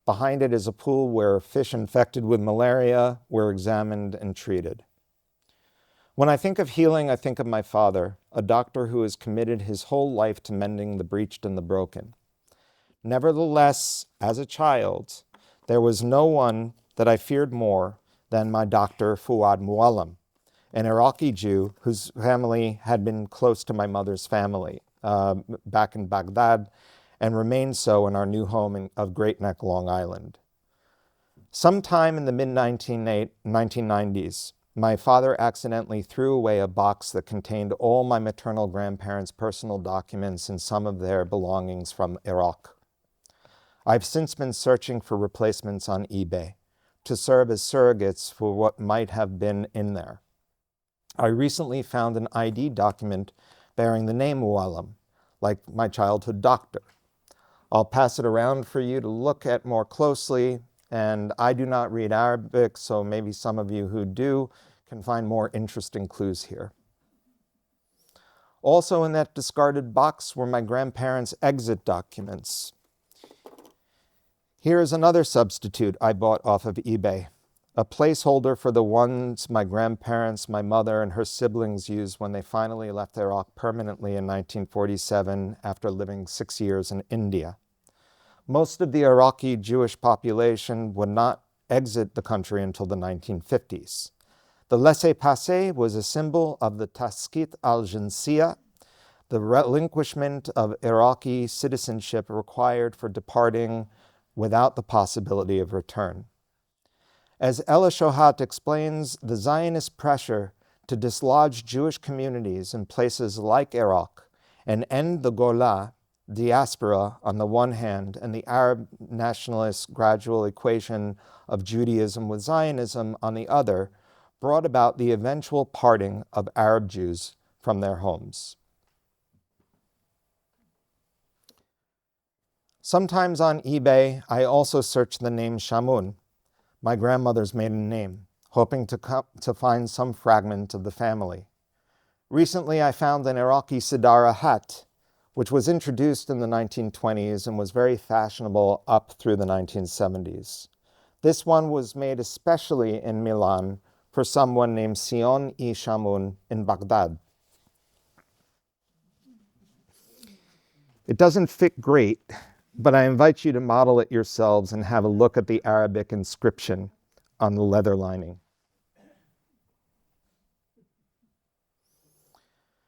Behind it is a pool where fish infected with malaria were examined and treated. When I think of healing, I think of my father, a doctor who has committed his whole life to mending the breached and the broken. Nevertheless, as a child, there was no one that I feared more than my doctor, Fuad Muallim, an Iraqi Jew whose family had been close to my mother's family back in Baghdad and remained so in our new home of Great Neck, Long Island. Sometime in the mid-1990s, my father accidentally threw away a box that contained all my maternal grandparents' personal documents and some of their belongings from Iraq. I've since been searching for replacements on eBay to serve as surrogates for what might have been in there. I recently found an ID document bearing the name Muallim, like my childhood doctor. I'll pass it around for you to look at more closely, and I do not read Arabic, so maybe some of you who do can find more interesting clues here. Also in that discarded box were my grandparents' exit documents. Here is another substitute I bought off of eBay, a placeholder for the ones my grandparents, my mother, and her siblings used when they finally left Iraq permanently in 1947 after living 6 years in India. Most of the Iraqi Jewish population would not exit the country until the 1950s. The laissez-passer was a symbol of the Tasqit al-Jinsiyya, the relinquishment of Iraqi citizenship required for departing without the possibility of return. As Ella Shohat explains, the Zionist pressure to dislodge Jewish communities in places like Iraq and end the Gola diaspora on the one hand and the Arab nationalist gradual equation of Judaism with Zionism on the other brought about the eventual parting of Arab Jews from their homes. Sometimes on eBay, I also search the name Shamoun, my grandmother's maiden name, hoping to find some fragment of the family. Recently, I found an Iraqi Sidara hat, which was introduced in the 1920s and was very fashionable up through the 1970s. This one was made especially in Milan for someone named Sion-i Shamoun in Baghdad. It doesn't fit great, but I invite you to model it yourselves and have a look at the Arabic inscription on the leather lining.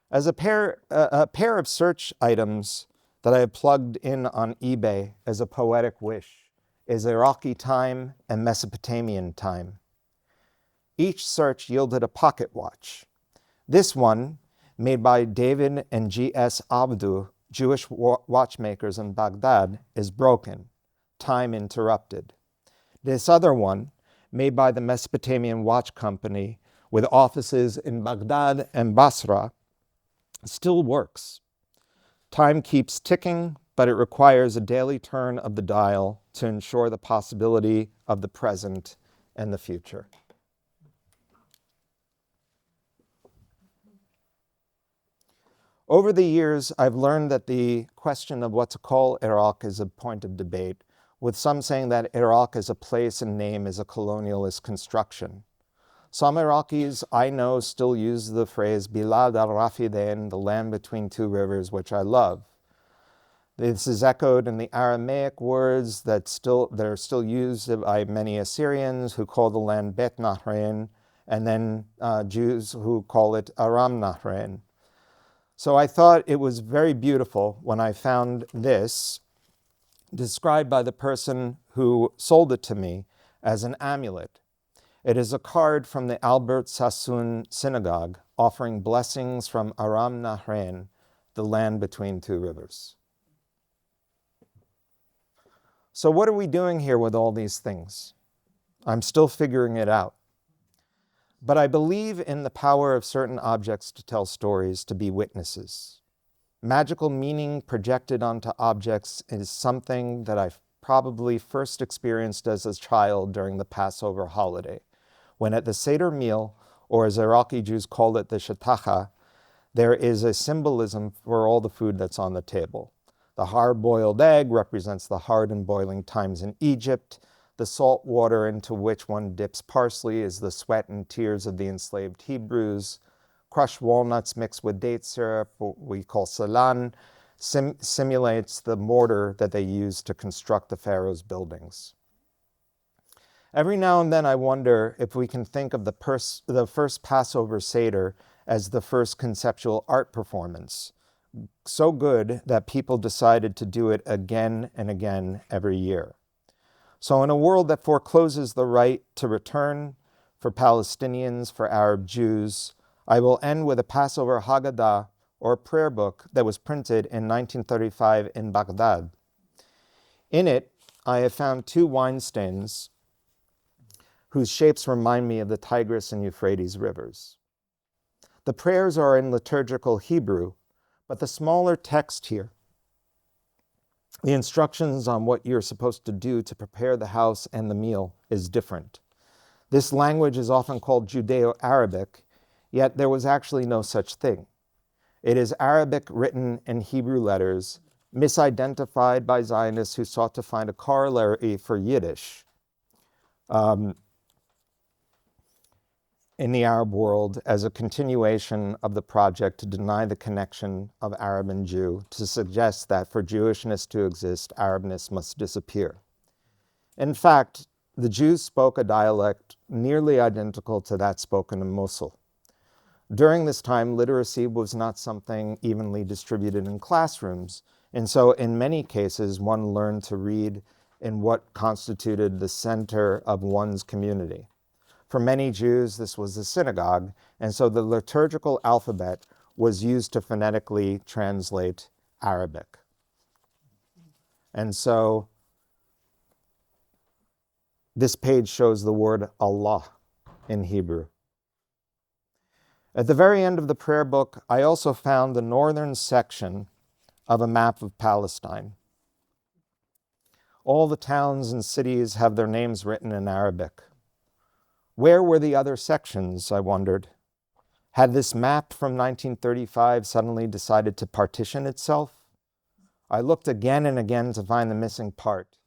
As a pair of search items that I have plugged in on eBay as a poetic wish is Iraqi time and Mesopotamian time. Each search yielded a pocket watch. This one, made by David and G.S. Abdu, Jewish watchmakers in Baghdad, is broken, time interrupted. This other one, made by the Mesopotamian Watch Company with offices in Baghdad and Basra, still works. Time keeps ticking, but it requires a daily turn of the dial to ensure the possibility of the present and the future. Over the years, I've learned that the question of what to call Iraq is a point of debate, with some saying that Iraq as a place and name is a colonialist construction. Some Iraqis I know still use the phrase Bilad al-Rafidain, the land between two rivers, which I love. This is echoed in the Aramaic words that are still used by many Assyrians who call the land Bet Nahrain, and then Jews who call it Aram Nahrain. So I thought it was very beautiful when I found this, described by the person who sold it to me as an amulet. It is a card from the Albert Sassoon Synagogue offering blessings from Aram Nahrain, the land between two rivers. So what are we doing here with all these things? I'm still figuring it out. But I believe in the power of certain objects to tell stories, to be witnesses. Magical meaning projected onto objects is something that I probably first experienced as a child during the Passover holiday, when at the Seder meal, or as Iraqi Jews call it, the shatacha, there is a symbolism for all the food that's on the table. The hard-boiled egg represents the hard and boiling times in Egypt. The salt water into which one dips parsley is the sweat and tears of the enslaved Hebrews. Crushed walnuts mixed with date syrup, what we call salan, simulates the mortar that they used to construct the Pharaoh's buildings. Every now and then I wonder if we can think of the first Passover Seder as the first conceptual art performance, so good that people decided to do it again and again every year. So in a world that forecloses the right to return for Palestinians, for Arab Jews, I will end with a Passover Haggadah, or a prayer book that was printed in 1935 in Baghdad. In it, I have found two wine stains whose shapes remind me of the Tigris and Euphrates rivers. The prayers are in liturgical Hebrew, but the smaller text here, the instructions on what you're supposed to do to prepare the house and the meal, is different. This language is often called Judeo-Arabic, yet there was actually no such thing. It is Arabic written in Hebrew letters, misidentified by Zionists who sought to find a corollary for Yiddish in the Arab world as a continuation of the project to deny the connection of Arab and Jew, to suggest that for Jewishness to exist, Arabness must disappear. In fact, the Jews spoke a dialect nearly identical to that spoken in Mosul. During this time, literacy was not something evenly distributed in classrooms, and so in many cases, one learned to read in what constituted the center of one's community. For many Jews, this was the synagogue, and so the liturgical alphabet was used to phonetically translate Arabic. And so this page shows the word Allah in Hebrew. At the very end of the prayer book, I also found the northern section of a map of Palestine. All the towns and cities have their names written in Arabic. Where were the other sections, I wondered? Had this map from 1935 suddenly decided to partition itself? I looked again and again to find the missing part,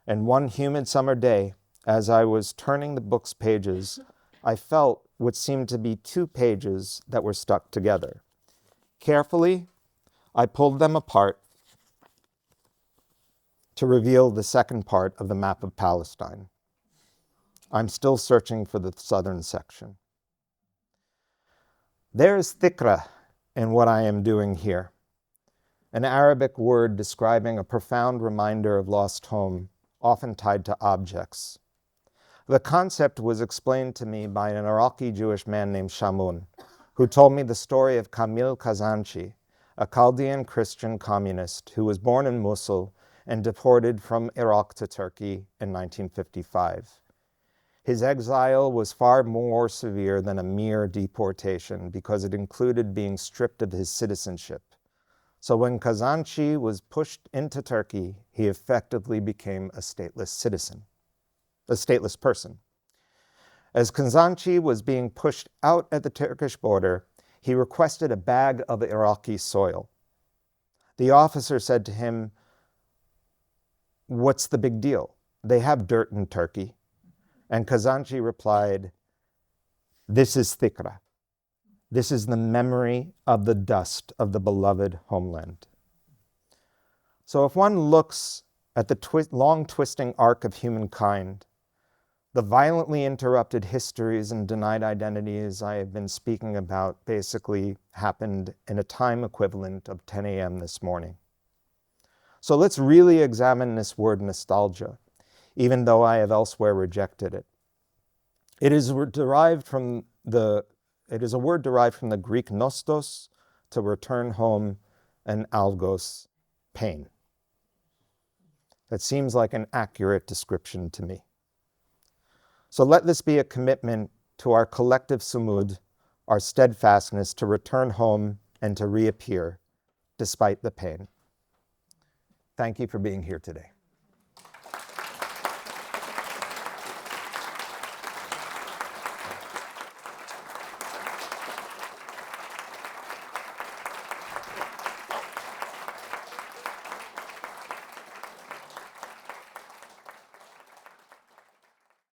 and one humid summer day, as I was turning the book's pages, I felt what seemed to be two pages that were stuck together. Carefully, I pulled them apart to reveal the second part of the map of Palestine. I'm still searching for the southern section. There is thikra in what I am doing here, an Arabic word describing a profound reminder of lost home, often tied to objects. The concept was explained to me by an Iraqi Jewish man named Shamoun, who told me the story of Kamil Kazanchi, a Chaldean Christian communist who was born in Mosul and deported from Iraq to Turkey in 1955. His exile was far more severe than a mere deportation because it included being stripped of his citizenship. So when Kazanchi was pushed into Turkey, he effectively became a stateless citizen, a stateless person. As Kazanchi was being pushed out at the Turkish border, he requested a bag of Iraqi soil. The officer said to him, "What's the big deal? They have dirt in Turkey." And Kazanchi replied, "This is thikra. This is the memory of the dust of the beloved homeland." So if one looks at the long twisting arc of humankind, the violently interrupted histories and denied identities I have been speaking about basically happened in a time equivalent of 10 a.m. this morning. So let's really examine this word nostalgia, even though I have elsewhere rejected it. It is a word derived from the Greek nostos, to return home, and algos, pain. That seems like an accurate description to me. So let this be a commitment to our collective sumud, our steadfastness to return home and to reappear despite the pain. Thank you for being here today.